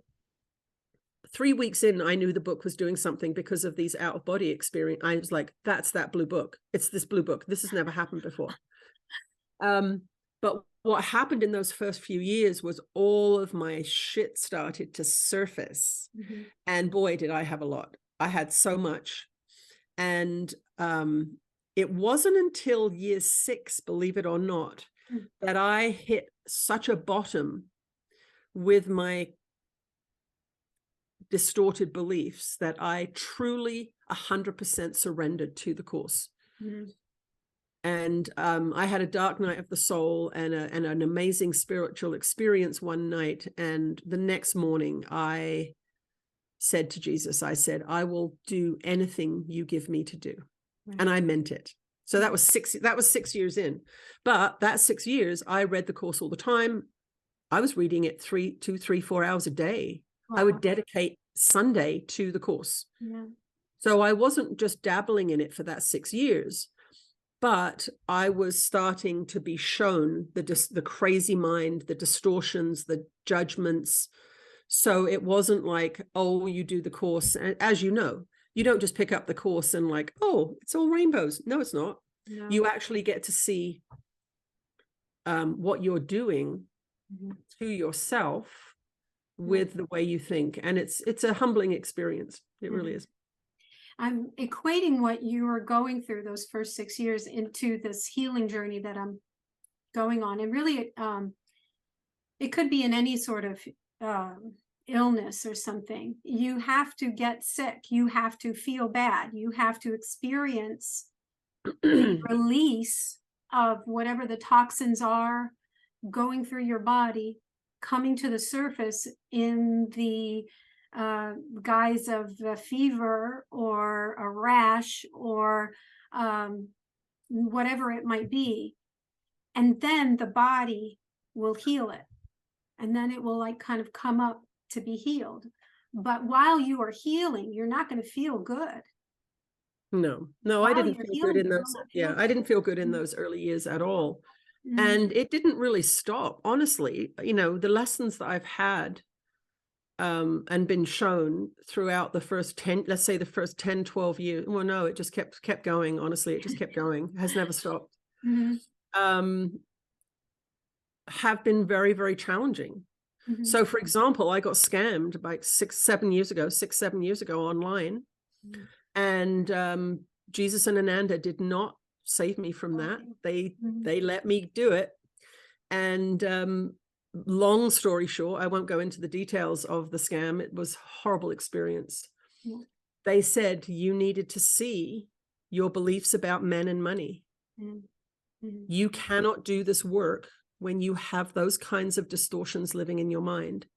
3 weeks in, I knew the book was doing something because of these out-of-body experience. I was like, that's that blue book. It's this blue book. This has never happened before. But what happened in those first few years was all of my shit started to surface. And boy, did I have a lot. I had so much. And it wasn't until year 6, believe it or not, that I hit such a bottom with my distorted beliefs that I truly 100% surrendered to the course. And I had a dark night of the soul and an amazing spiritual experience one night. And the next morning I said to Jesus, I said, I will do anything you give me to do. And I meant it. So that was 6 years in. But that 6 years, I read the course all the time. I was reading it 2, 3, 4 hours a day. I would dedicate Sunday to the course. So I wasn't just dabbling in it for that 6 years, but I was starting to be shown the crazy mind, the distortions, the judgments. So it wasn't like, oh, you do the course. And as you know, you don't just pick up the course and like, oh, it's all rainbows. No, it's not. No. You actually get to see what you're doing to yourself with the way you think. And it's a humbling experience. It really is. I'm equating what you were going through those first 6 years into this healing journey that I'm going on. And really, it could be in any sort of illness or something. You have to get sick. You have to feel bad. You have to experience the release of whatever the toxins are going through your body, coming to the surface in the guise of a fever or a rash or whatever it might be. And then the body will heal it. And then it will like kind of come up to be healed. But while you are healing, you're not going to feel good. No, I didn't feel good in those. Yeah, I didn't feel good in those early years at all. And it didn't really stop. Honestly, the lessons that I've had and been shown throughout the first 10, let's say the first 10, 12 years. Well, no, it just kept going. Honestly, it just kept going. It has never stopped. Have been very, very challenging. So for example, I got scammed like 6, 7 years ago online. And Jesus and Ananda did not save me from that. They Mhm. let me do it. And long story short, I won't go into the details of the scam. It was a horrible experience. Yeah. They said you needed to see your beliefs about men and money. Mhm. Mhm. You cannot do this work when you have those kinds of distortions living in your mind.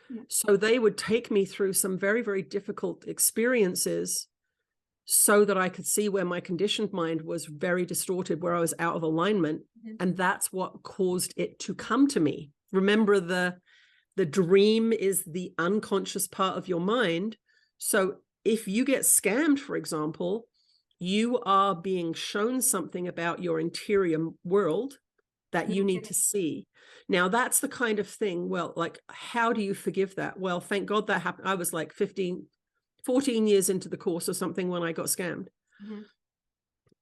Yeah. So they would take me through some very, very difficult experiences so that I could see where my conditioned mind was very distorted, where I was out of alignment. Mhm. And that's what caused it to come to me. Remember, the dream is the unconscious part of your mind. So if you get scammed, for example, you are being shown something about your interior world that you need to see. Now, that's the kind of thing, well, like, how do you forgive that? Well, thank God that happened. I was like 14 years into the course or something when I got scammed. Mhm.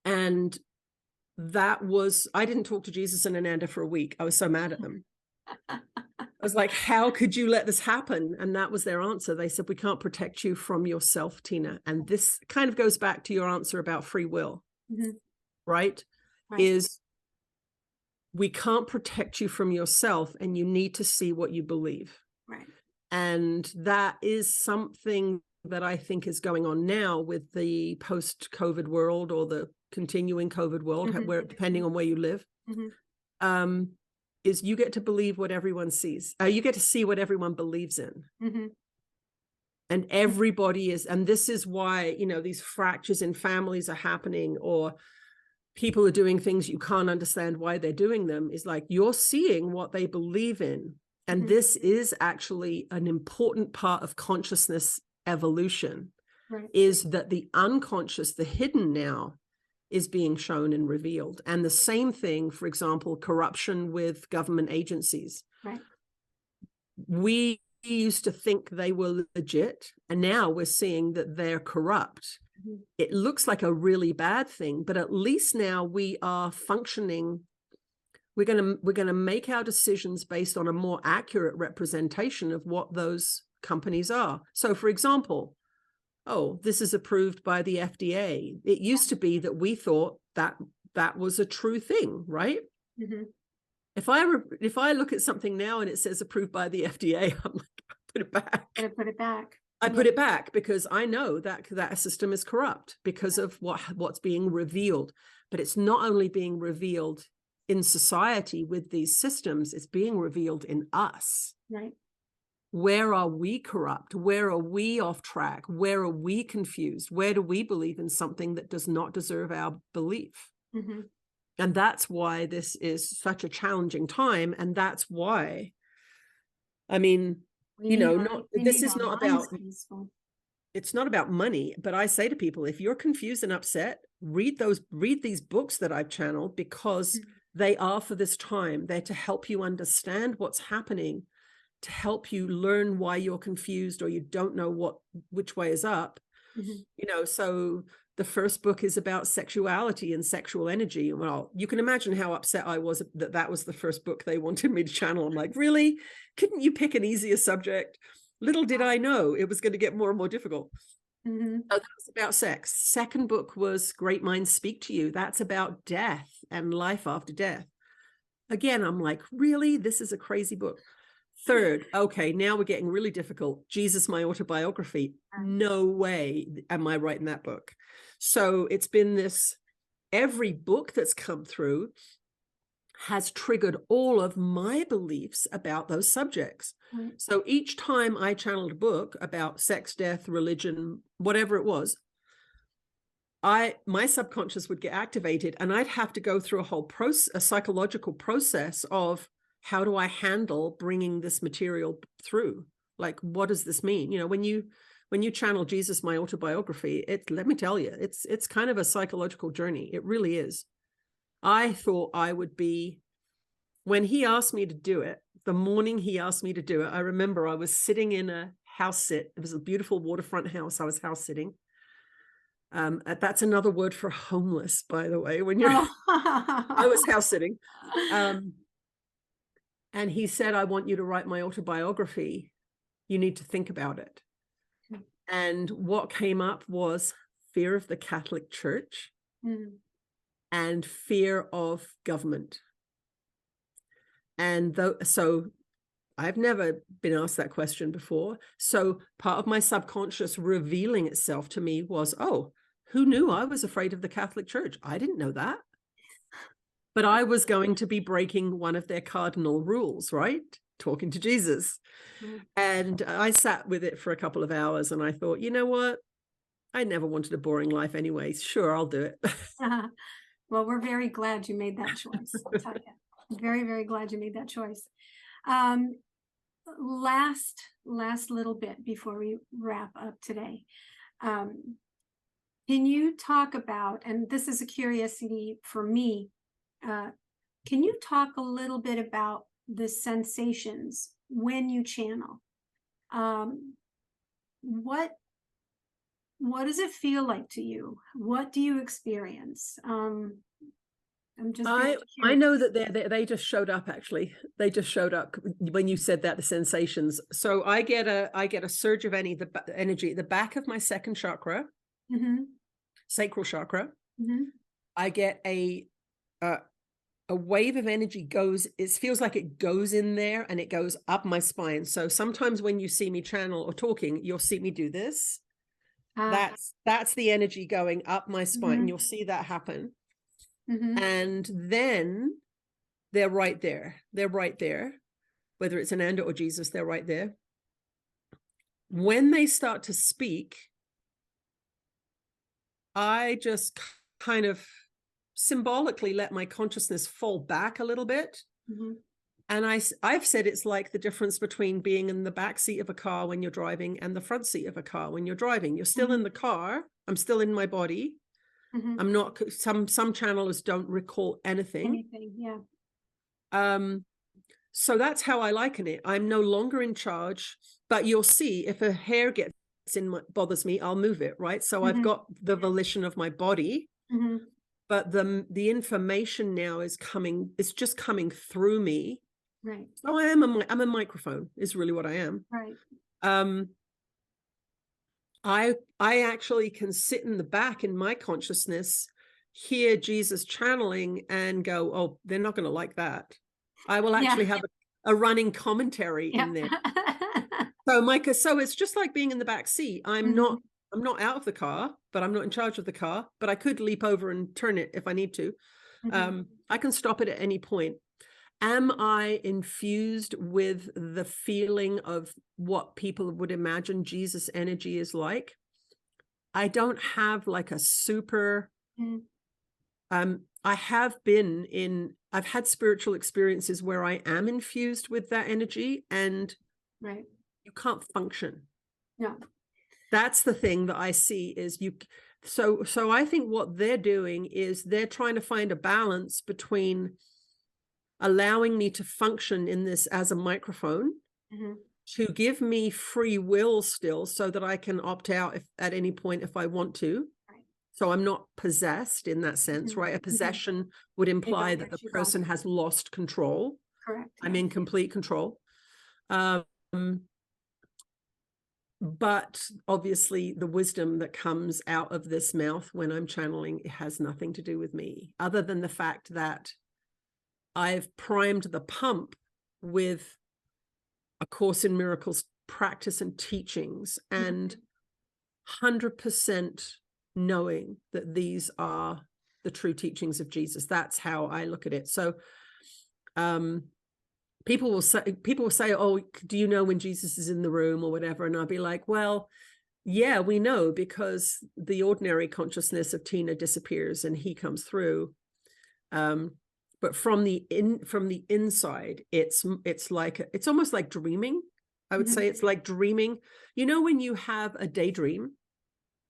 And that was, I didn't talk to Jesus and Ananda for a week. I was so mad at them. I was like, how could you let this happen? And that was their answer. They said, we can't protect you from yourself, Tina. And this kind of goes back to your answer about free will, Mhm. right? Right. Is we can't protect you from yourself, and you need to see what you believe. Right. And that is something that I think is going on now with the post-COVID world, or the continuing COVID world, Mhm. where, depending on where you live, Mhm. is you get to believe what everyone sees. You get to see what everyone believes in. Mhm. And everybody is, and this is why, you know, these fractures in families are happening, or people are doing things you can't understand why they're doing them, is like you're seeing what they believe in. And Mhm. this is actually an important part of consciousness evolution, Right. is that the unconscious, the hidden now, is being shown and revealed. And the same thing, for example, corruption with government agencies. Right. We used to think they were legit, and now we're seeing that they're corrupt. Mhm. It looks like a really bad thing, but at least now we are functioning. We're going to make our decisions based on a more accurate representation of what those companies are. So, for example, oh, this is approved by the FDA. It used to be that we thought that that was a true thing, right? Mhm. If I look at something now and it says approved by the FDA, I'm like, put it back. Gotta put it back. I put it back, because I know that that system is corrupt because of what's being revealed. But it's not only being revealed in society with these systems, it's being revealed in us. Right. Where are we corrupt? Where are we off track? Where are we confused? Where do we believe in something that does not deserve our belief? Mhm. And that's why this is such a challenging time. And that's why, I mean, We you need know, our, we this need is our not minds about, peaceful. it's not about money, but I say to people, if you're confused and upset, read these books that I've channeled, because they are for this time. They're to help you understand what's happening, to help you learn why you're confused or you don't know which way is up. Mhm. You know, so the first book is about sexuality and sexual energy. Well, you can imagine how upset I was that was the first book they wanted me to channel. I'm like, really? Couldn't you pick an easier subject? Little did I know it was going to get more and more difficult. Mhm. So that was about sex. Second book was Great Minds Speak to You. That's about death and life after death. Again, I'm like, really? This is a crazy book. Third, okay, now we're getting really difficult. Jesus, my autobiography. No way am I writing that book. So it's been this, every book that's come through has triggered all of my beliefs about those subjects. Right. So each time I channeled a book about sex, death, religion, whatever it was, my subconscious would get activated, and I'd have to go through a whole process, a psychological process of, how do I handle bringing this material through? Like, what does this mean? You know, when you channel Jesus, my autobiography, let me tell you, it's kind of a psychological journey. It really is. I thought I would be, when he asked me to do it, the morning he asked me to do it, I remember I was sitting in a house sit. It was a beautiful waterfront house. I was house sitting. That's another word for homeless, by the way, when you're, I was house sitting. And he said, I want you to write my autobiography. You need to think about it. And what came up was fear of the Catholic Church and fear of government. And so I've never been asked that question before. So part of my subconscious revealing itself to me was, oh, who knew I was afraid of the Catholic Church? I didn't know that. But I was going to be breaking one of their cardinal rules, right? Talking to Jesus. And I sat with it for a couple of hours and I thought, you know what? I never wanted a boring life anyway. Sure, I'll do it. Well, we're very glad you made that choice. I'll tell you. Very, very glad you made that choice. Last little bit before we wrap up today. Can you talk about, and this is a curiosity for me, can you talk a little bit about the sensations when you channel? What does it feel like to you? What do you experience? I'm just I know that they just showed up. Actually, they just showed up when you said that, the sensations. So I get a surge of energy at the back of my second chakra, sacral chakra. I get a wave of energy it feels like it goes in there and it goes up my spine. So sometimes when you see me channel or talking, you'll see me do this. That's the energy going up my spine. You'll see that happen. And then they're right there. They're right there. Whether it's Ananda or Jesus, they're right there. When they start to speak, I just kind of symbolically let my consciousness fall back a little bit. And I've said it's like the difference between being in the back seat of a car when you're driving and the front seat of a car when you're driving. You're still in the car. I'm still in my body. I'm not, some channelers don't recall anything. So that's how I liken it. I'm no longer in charge, but you'll see if a hair gets bothers me, I'll move it, right? So I've got the volition of my body, but the information now is coming, it's just coming through me. Right. So I'm a microphone is really what I am. Right. I actually can sit in the back in my consciousness, hear Jesus channeling and go, oh, they're not going to like that. I will actually have a running commentary in there. So Micah, so it's just like being in the back seat. I'm not out of the car, but I'm not in charge of the car, but I could leap over and turn it if I need to. I can stop it at any point. Am I infused with the feeling of what people would imagine Jesus energy is like? I don't have like a super, I've had spiritual experiences where I am infused with that energy and you can't function. No. That's the thing that I see is so I think what they're doing is they're trying to find a balance between allowing me to function in this as a microphone, to give me free will still so that I can opt out at any point if I want to. So I'm not possessed in that sense, right? A possession would imply that the person has lost control. Correct. I'm in complete control. But obviously the wisdom that comes out of this mouth when I'm channeling, it has nothing to do with me, other than the fact that I've primed the pump with A Course in Miracles practice and teachings and 100% knowing that these are the true teachings of Jesus. That's how I look at it. So people will say, oh, do you know when Jesus is in the room or whatever? And I'll be like, well, yeah, we know, because the ordinary consciousness of Tina disappears and he comes through. But from the inside, it's almost like dreaming. I would say it's like dreaming. You know, when you have a daydream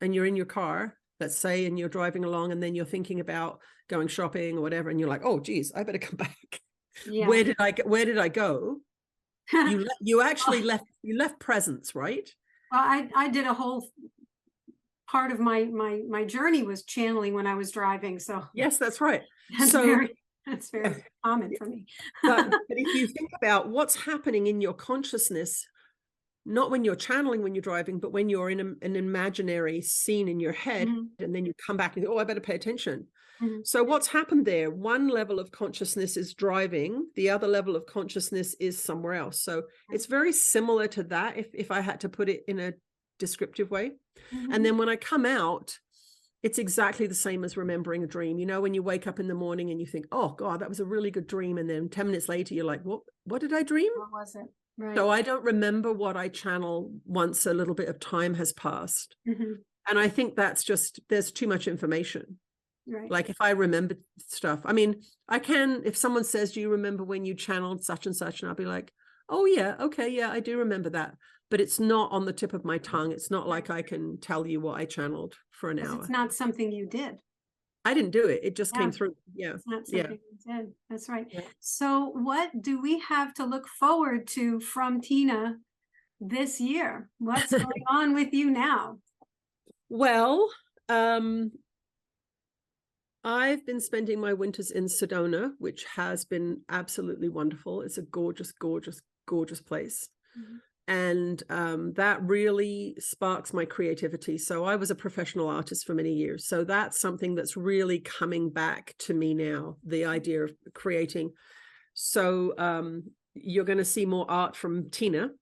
and you're in your car, let's say, and you're driving along and then you're thinking about going shopping or whatever. And you're like, oh, geez, I better come back. Yeah. Where did I go? You actually left presence, right? Well, I did a whole part of my journey was channeling when I was driving. So yes, that's right. That's very common for me. but if you think about what's happening in your consciousness, not when you're channeling, when you're driving, but when you're in an imaginary scene in your head, and then you come back and go, oh, I better pay attention. So what's happened there? One level of consciousness is driving, the other level of consciousness is somewhere else. So it's very similar to that, if I had to put it in a descriptive way. And then when I come out, it's exactly the same as remembering a dream. You know, when you wake up in the morning and you think, oh God, that was a really good dream. And then 10 minutes later, you're like, what did I dream? What was it? Right. So I don't remember what I channel once a little bit of time has passed. And I think that's just, there's too much information. Right. Like if I remember stuff, I mean, I can, if someone says, do you remember when you channeled such and such? And I'll be like, oh yeah, okay, yeah, I do remember that. But it's not on the tip of my tongue. It's not like I can tell you what I channeled for an hour. It's not something you did. I didn't do it. It just came through. Yeah. It's not something you did. That's right. Yeah. So what do we have to look forward to from Tina this year? What's going on with you now? Well, I've been spending my winters in Sedona, which has been absolutely wonderful. It's a gorgeous, gorgeous, gorgeous place. And that really sparks my creativity. So I was a professional artist for many years. So that's something that's really coming back to me now, the idea of creating. So you're going to see more art from Tina.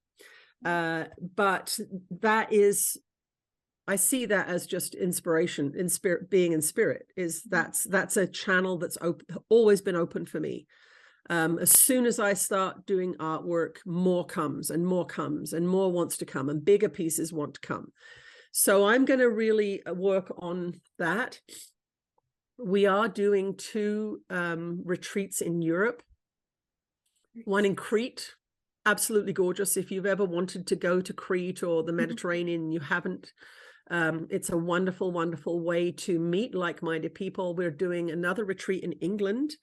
But that is, I see that as just inspiration, in spirit, being in spirit, is that's a channel that's always been open for me. As soon as I start doing artwork, more comes and more comes and more wants to come and bigger pieces want to come. So I'm going to really work on that. We are doing 2 retreats in Europe, one in Crete, absolutely gorgeous. If you've ever wanted to go to Crete or the Mediterranean and you haven't, it's a wonderful, wonderful way to meet like-minded people. We're doing another retreat in England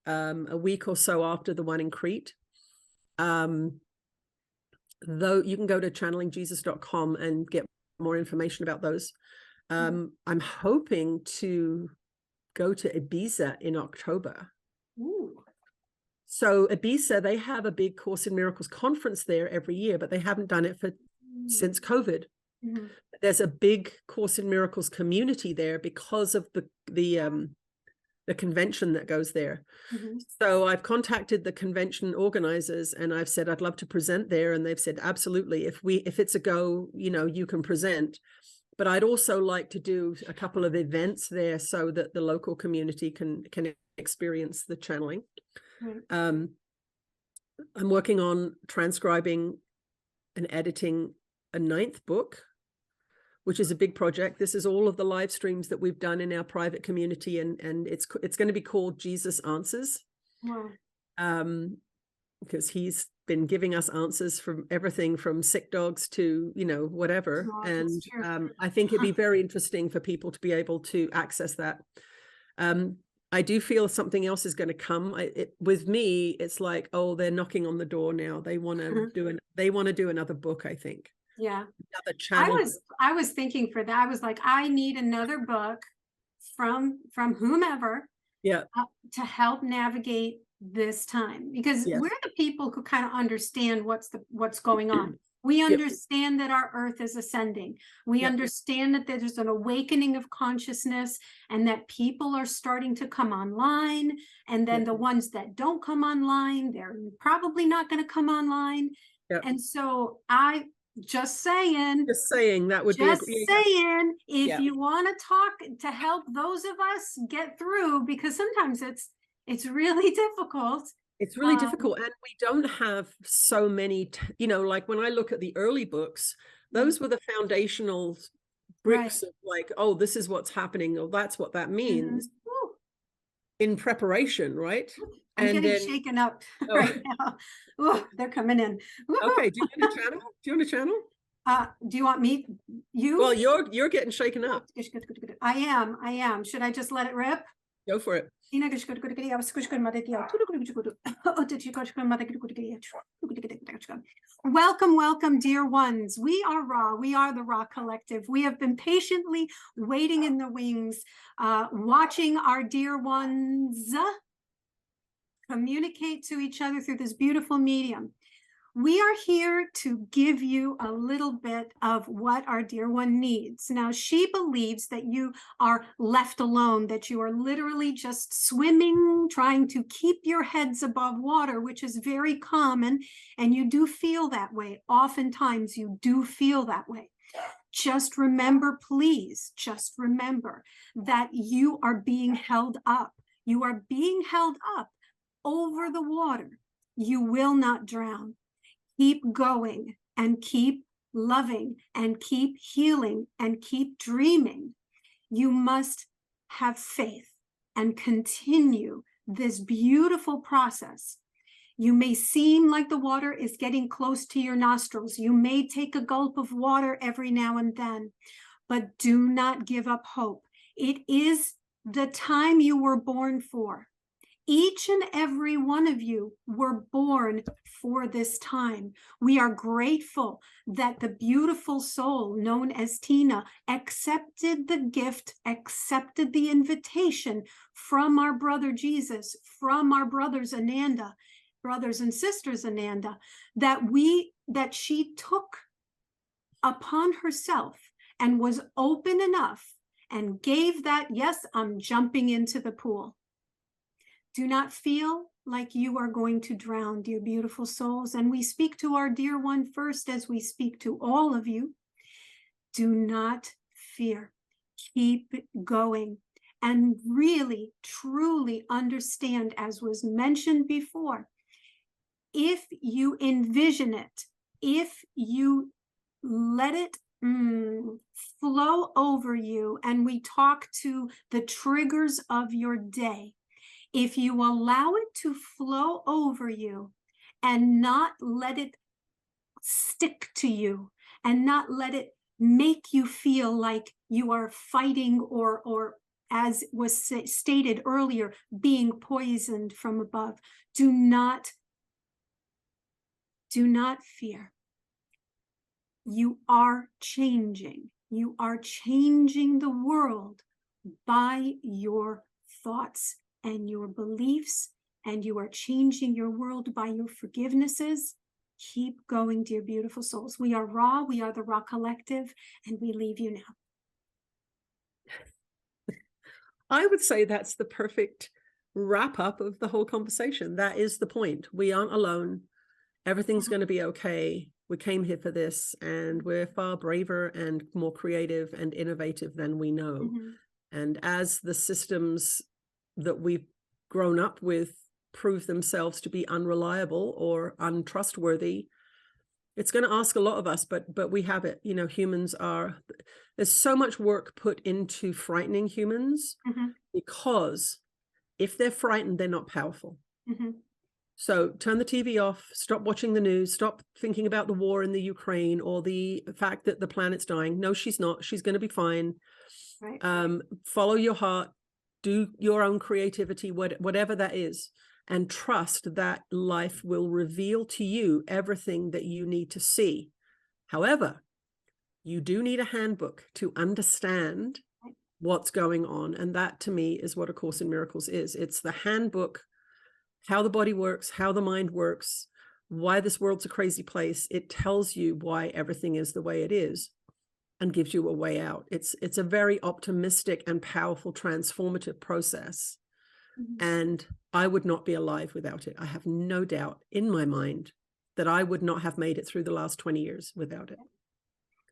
a week or so after the one in Crete. Though you can go to channelingjesus.com and get more information about those. I'm hoping to go to Ibiza in October. Ooh. So Ibiza, they have a big Course in Miracles conference there every year, but they haven't done it since COVID. There's a big Course in Miracles community there because of the convention that goes there. So I've contacted the convention organizers and I've said, I'd love to present there. And they've said, absolutely. If it's a go, you know, you can present. But I'd also like to do a couple of events there so that the local community can experience the channeling. I'm working on transcribing and editing a 9th book, which is a big project. This is all of the live streams that we've done in our private community, and it's going to be called Jesus Answers. Because he's been giving us answers from everything from sick dogs to, you know, whatever. And I think it'd be very interesting for people to be able to access that. I do feel something else is going to come. With me, it's like, oh, they're knocking on the door now. They want to do another book, I think. Yeah. Another channel. I was thinking for that. I was like, I need another book from whomever to help navigate this time, because we're the people who kind of understand what's going on. We understand that our earth is ascending. We understand that there's an awakening of consciousness and that people are starting to come online. And then the ones that don't come online, they're probably not going to come online. And so just saying that would if you want to talk to help those of us get through, because sometimes it's really difficult. It's really difficult. And we don't have so many, you know, like when I look at the early books, those were the foundational bricks of like, oh, this is what's happening, or that's what that means in preparation, right? I'm getting shaken up right now. Ooh, they're coming in. Okay, do you want to channel? Do you want me? Well, you're getting shaken up. I am. Should I just let it rip? Go for it. Welcome, dear ones. We are Ra. We are the Ra Collective. We have been patiently waiting in the wings, watching our dear ones communicate to each other through this beautiful medium. we are here to give you a little bit of what our dear one needs. Now, she believes that you are left alone, that you are literally just swimming, trying to keep your heads above water, which is very common, and you do feel that way. Oftentimes, you do feel that way. Just remember, please, just remember that you are being held up. You are being held up over the water. You will not drown. Keep going and keep loving and keep healing and keep dreaming. You must have faith and continue this beautiful process. You may seem like the water is getting close to your nostrils. You may take a gulp of water every now and then, but do not give up hope. It is the time you were born for. Each and every one of you were born for this time. We are grateful that the beautiful soul known as Tina accepted the gift, accepted the invitation from our brother Jesus, from our brothers and sisters Ananda, that she took upon herself and was open enough and gave that, yes, I'm jumping into the pool. Do not feel like you are going to drown, dear beautiful souls. And we speak to our dear one first as we speak to all of you. Do not fear. Keep going and really, truly understand, as was mentioned before, if you envision it, if you let it flow over you, and we talk to the triggers of your day, if you allow it to flow over you and not let it stick to you and not let it make you feel like you are fighting or as was stated earlier, being poisoned from above, do not fear. You are changing. You are changing the world by your thoughts and your beliefs, and you are changing your world by your forgivenesses. Keep going, dear beautiful souls. We are Ra, we are the Ra Collective, and we leave you now. I would say that's the perfect wrap up of the whole conversation. That is the point. We aren't alone. Everything's going to be okay. We came here for this, and we're far braver and more creative and innovative than we know. And as the systems that we've grown up with prove themselves to be unreliable or untrustworthy, it's going to ask a lot of us, but we have it. You know, humans are, there's so much work put into frightening humans because if they're frightened, they're not powerful. So turn the TV off, stop watching the news, stop thinking about the war in the Ukraine or the fact that the planet's dying. No, she's not. She's going to be fine. Follow your heart, do your own creativity, whatever that is, and trust that life will reveal to you everything that you need to see. However, you do need a handbook to understand what's going on. And that to me is what A Course in Miracles is. It's the handbook, how the body works, how the mind works, why this world's a crazy place. It tells you why everything is the way it is and gives you a way out. It's a very optimistic and powerful transformative process. And I would not be alive without it. I have no doubt in my mind that I would not have made it through the last 20 years without it.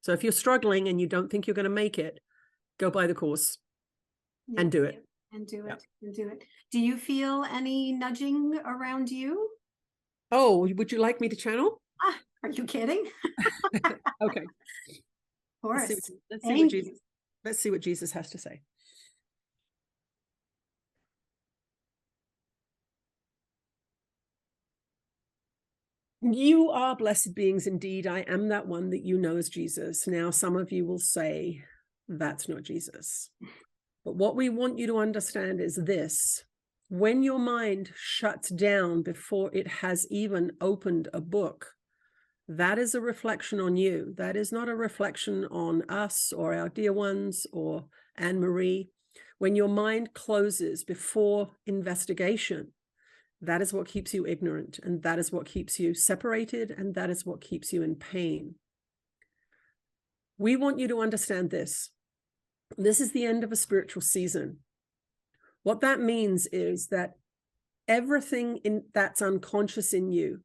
So if you're struggling and you don't think you're going to make it, go buy the course and do it. And do it. Do you feel any nudging around you? Oh, would you like me to channel? Are you kidding? Okay. Of course. Let's see what Jesus has to say. You are blessed beings indeed. I am that one that you know as Jesus. Now, some of you will say, that's not Jesus. But what we want you to understand is this. When your mind shuts down before it has even opened a book, that is a reflection on you. That is not a reflection on us or our dear ones or Anne Marie. When your mind closes before investigation, That is what keeps you ignorant, and that is what keeps you separated, and that is what keeps you in pain. We want you to understand this. This is the end of a spiritual season. What that means is that everything that's unconscious in you,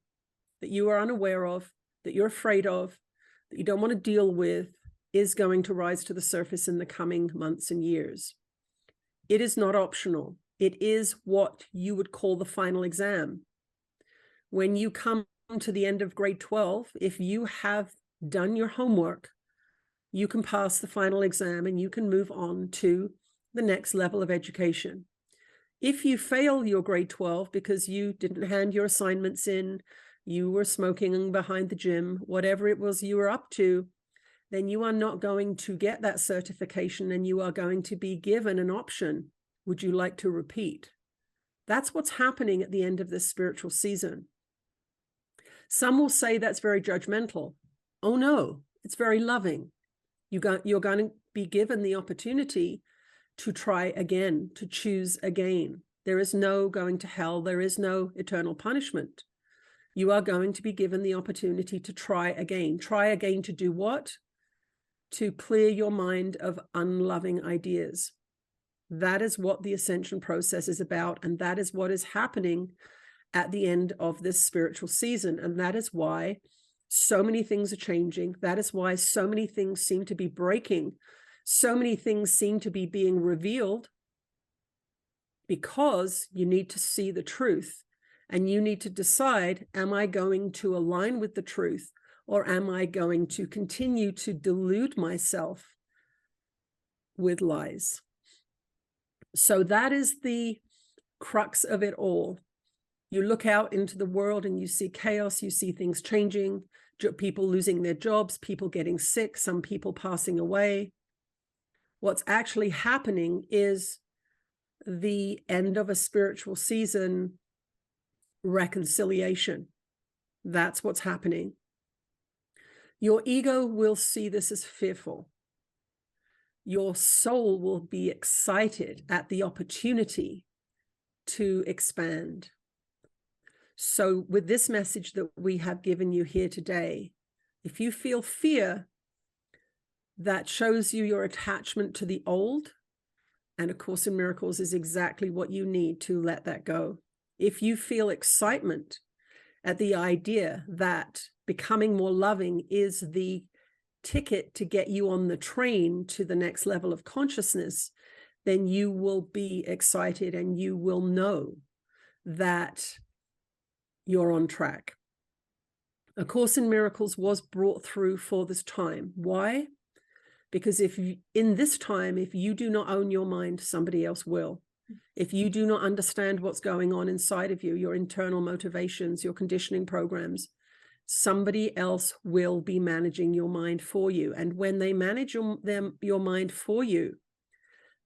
that you are unaware of, that you're afraid of, that you don't want to deal with, is going to rise to the surface in the coming months and years. It is not optional. It is what you would call the final exam. When you come to the end of grade 12, if you have done your homework, you can pass the final exam and you can move on to the next level of education. If you fail your grade 12 because you didn't hand your assignments in, you were smoking behind the gym, whatever it was you were up to, then you are not going to get that certification, and you are going to be given an option. Would you like to repeat? That's what's happening at the end of this spiritual season. Some will say that's very judgmental. Oh no, it's very loving. You're going to be given the opportunity to try again, to choose again. There is no going to hell. There is no eternal punishment. You are going to be given the opportunity to try again. Try again to do what? To clear your mind of unloving ideas. That is what the ascension process is about, and that is what is happening at the end of this spiritual season. And that is why so many things are changing. That is why so many things seem to be breaking. So many things seem to be being revealed, because you need to see the truth, and you need to decide, am I going to align with the truth, or am I going to continue to delude myself with lies? So that is the crux of it all. You look out into the world and you see chaos, you see things changing, people losing their jobs, people getting sick, some people passing away. What's actually happening is the end of a spiritual season reconciliation. That's what's happening. Your ego will see this as fearful. Your soul will be excited at the opportunity to expand. So with this message that we have given you here today, if you feel fear, that shows you your attachment to the old, and A Course in Miracles is exactly what you need to let that go. If you feel excitement at the idea that becoming more loving is the ticket to get you on the train to the next level of consciousness, then you will be excited and you will know that you're on track. A Course in Miracles was brought through for this time. Why? Because in this time, if you do not own your mind, somebody else will. If you do not understand what's going on inside of you, your internal motivations, your conditioning programs, somebody else will be managing your mind for you. And when they manage your mind for you,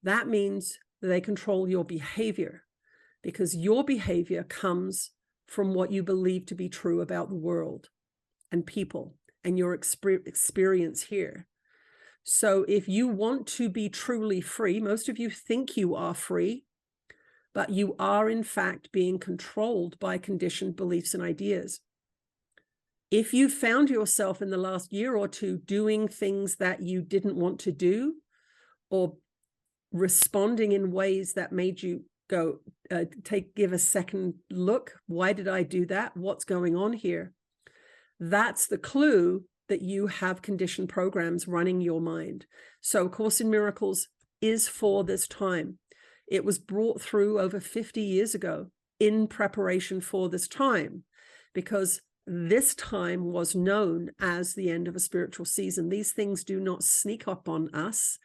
that means they control your behavior, because your behavior comes from what you believe to be true about the world and people and your experience here. So if you want to be truly free, most of you think you are free, but you are in fact being controlled by conditioned beliefs and ideas. If you found yourself in the last year or two doing things that you didn't want to do, or responding in ways that made you go, give a second look, why did I do that? What's going on here? That's the clue that you have conditioned programs running your mind. So A Course in Miracles is for this time. It was brought through over 50 years ago in preparation for this time, because this time was known as the end of a spiritual season. These things do not sneak up on us.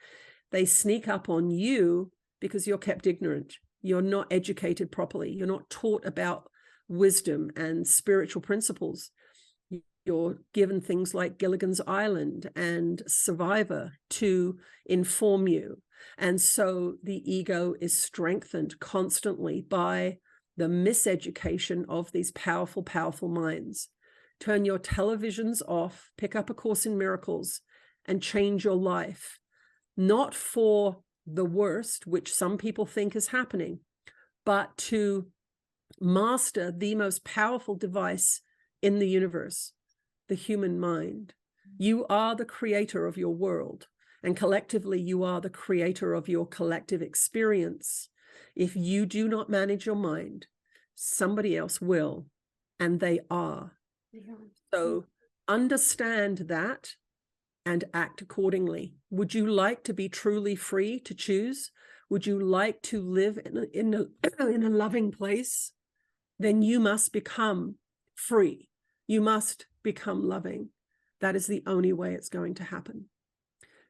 They sneak up on you because you're kept ignorant. You're not educated properly. You're not taught about wisdom and spiritual principles. You're given things like Gilligan's Island and Survivor to inform you. And so the ego is strengthened constantly by the miseducation of these powerful, powerful minds. Turn your televisions off, pick up A Course in Miracles, and change your life. Not for the worst, which some people think is happening, but to master the most powerful device in the universe, the human mind. You are the creator of your world, and collectively you are the creator of your collective experience. If you do not manage your mind, somebody else will, and they are. So understand that and act accordingly. Would you like to be truly free to choose? Would you like to live in a loving place? Then you must become free. You must become loving. That is the only way it's going to happen.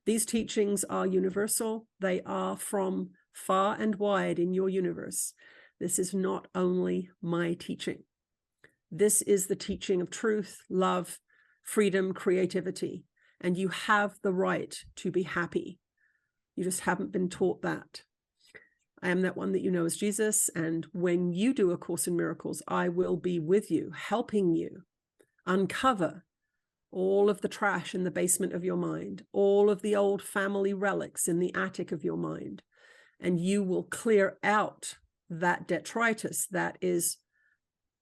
These teachings are universal. They are from far and wide in your universe. This is not only my teaching. This is the teaching of truth, love, freedom, creativity. And you have the right to be happy. You just haven't been taught that. I am that one that you know as Jesus. And when you do A Course in Miracles, I will be with you, helping you uncover all of the trash in the basement of your mind, all of the old family relics in the attic of your mind. And you will clear out that detritus that is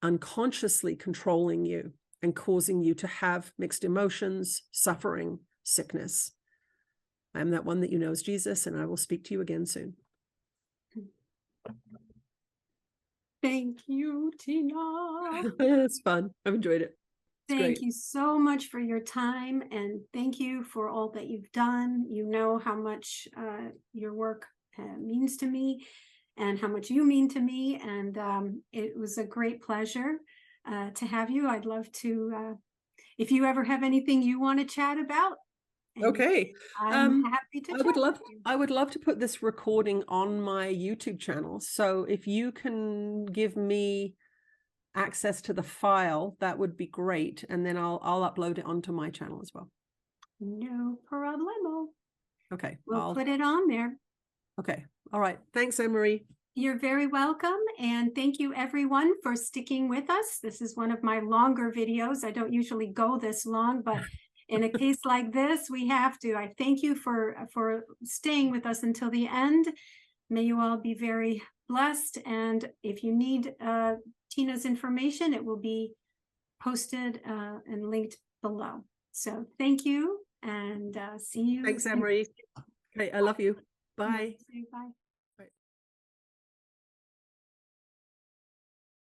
unconsciously controlling you and causing you to have mixed emotions, suffering, sickness. I am that one that you know as Jesus, and I will speak to you again soon. Thank you, Tina. It's fun. I've enjoyed it. Thank you so much for your time, and thank you for all that you've done. You know how much your work means to me and how much you mean to me, and it was a great pleasure to have you. I'd love to, if you ever have anything you want to chat about. Okay. I'm happy to chat with you. I would love to put this recording on my YouTube channel. So if you can give me access to the file, that would be great. And then I'll upload it onto my channel as well. No problemo. Okay. We'll put it on there. Okay. All right. Thanks, Anne-Marie. You're very welcome. And thank you everyone for sticking with us. This is one of my longer videos. I don't usually go this long, but in a case like this, we have to. I thank you for staying with us until the end. May you all be very blessed. And if you need Tina's information, it will be posted and linked below. So thank you, and see you. Thanks, Anne-Marie. Okay, I love you. Bye. Bye.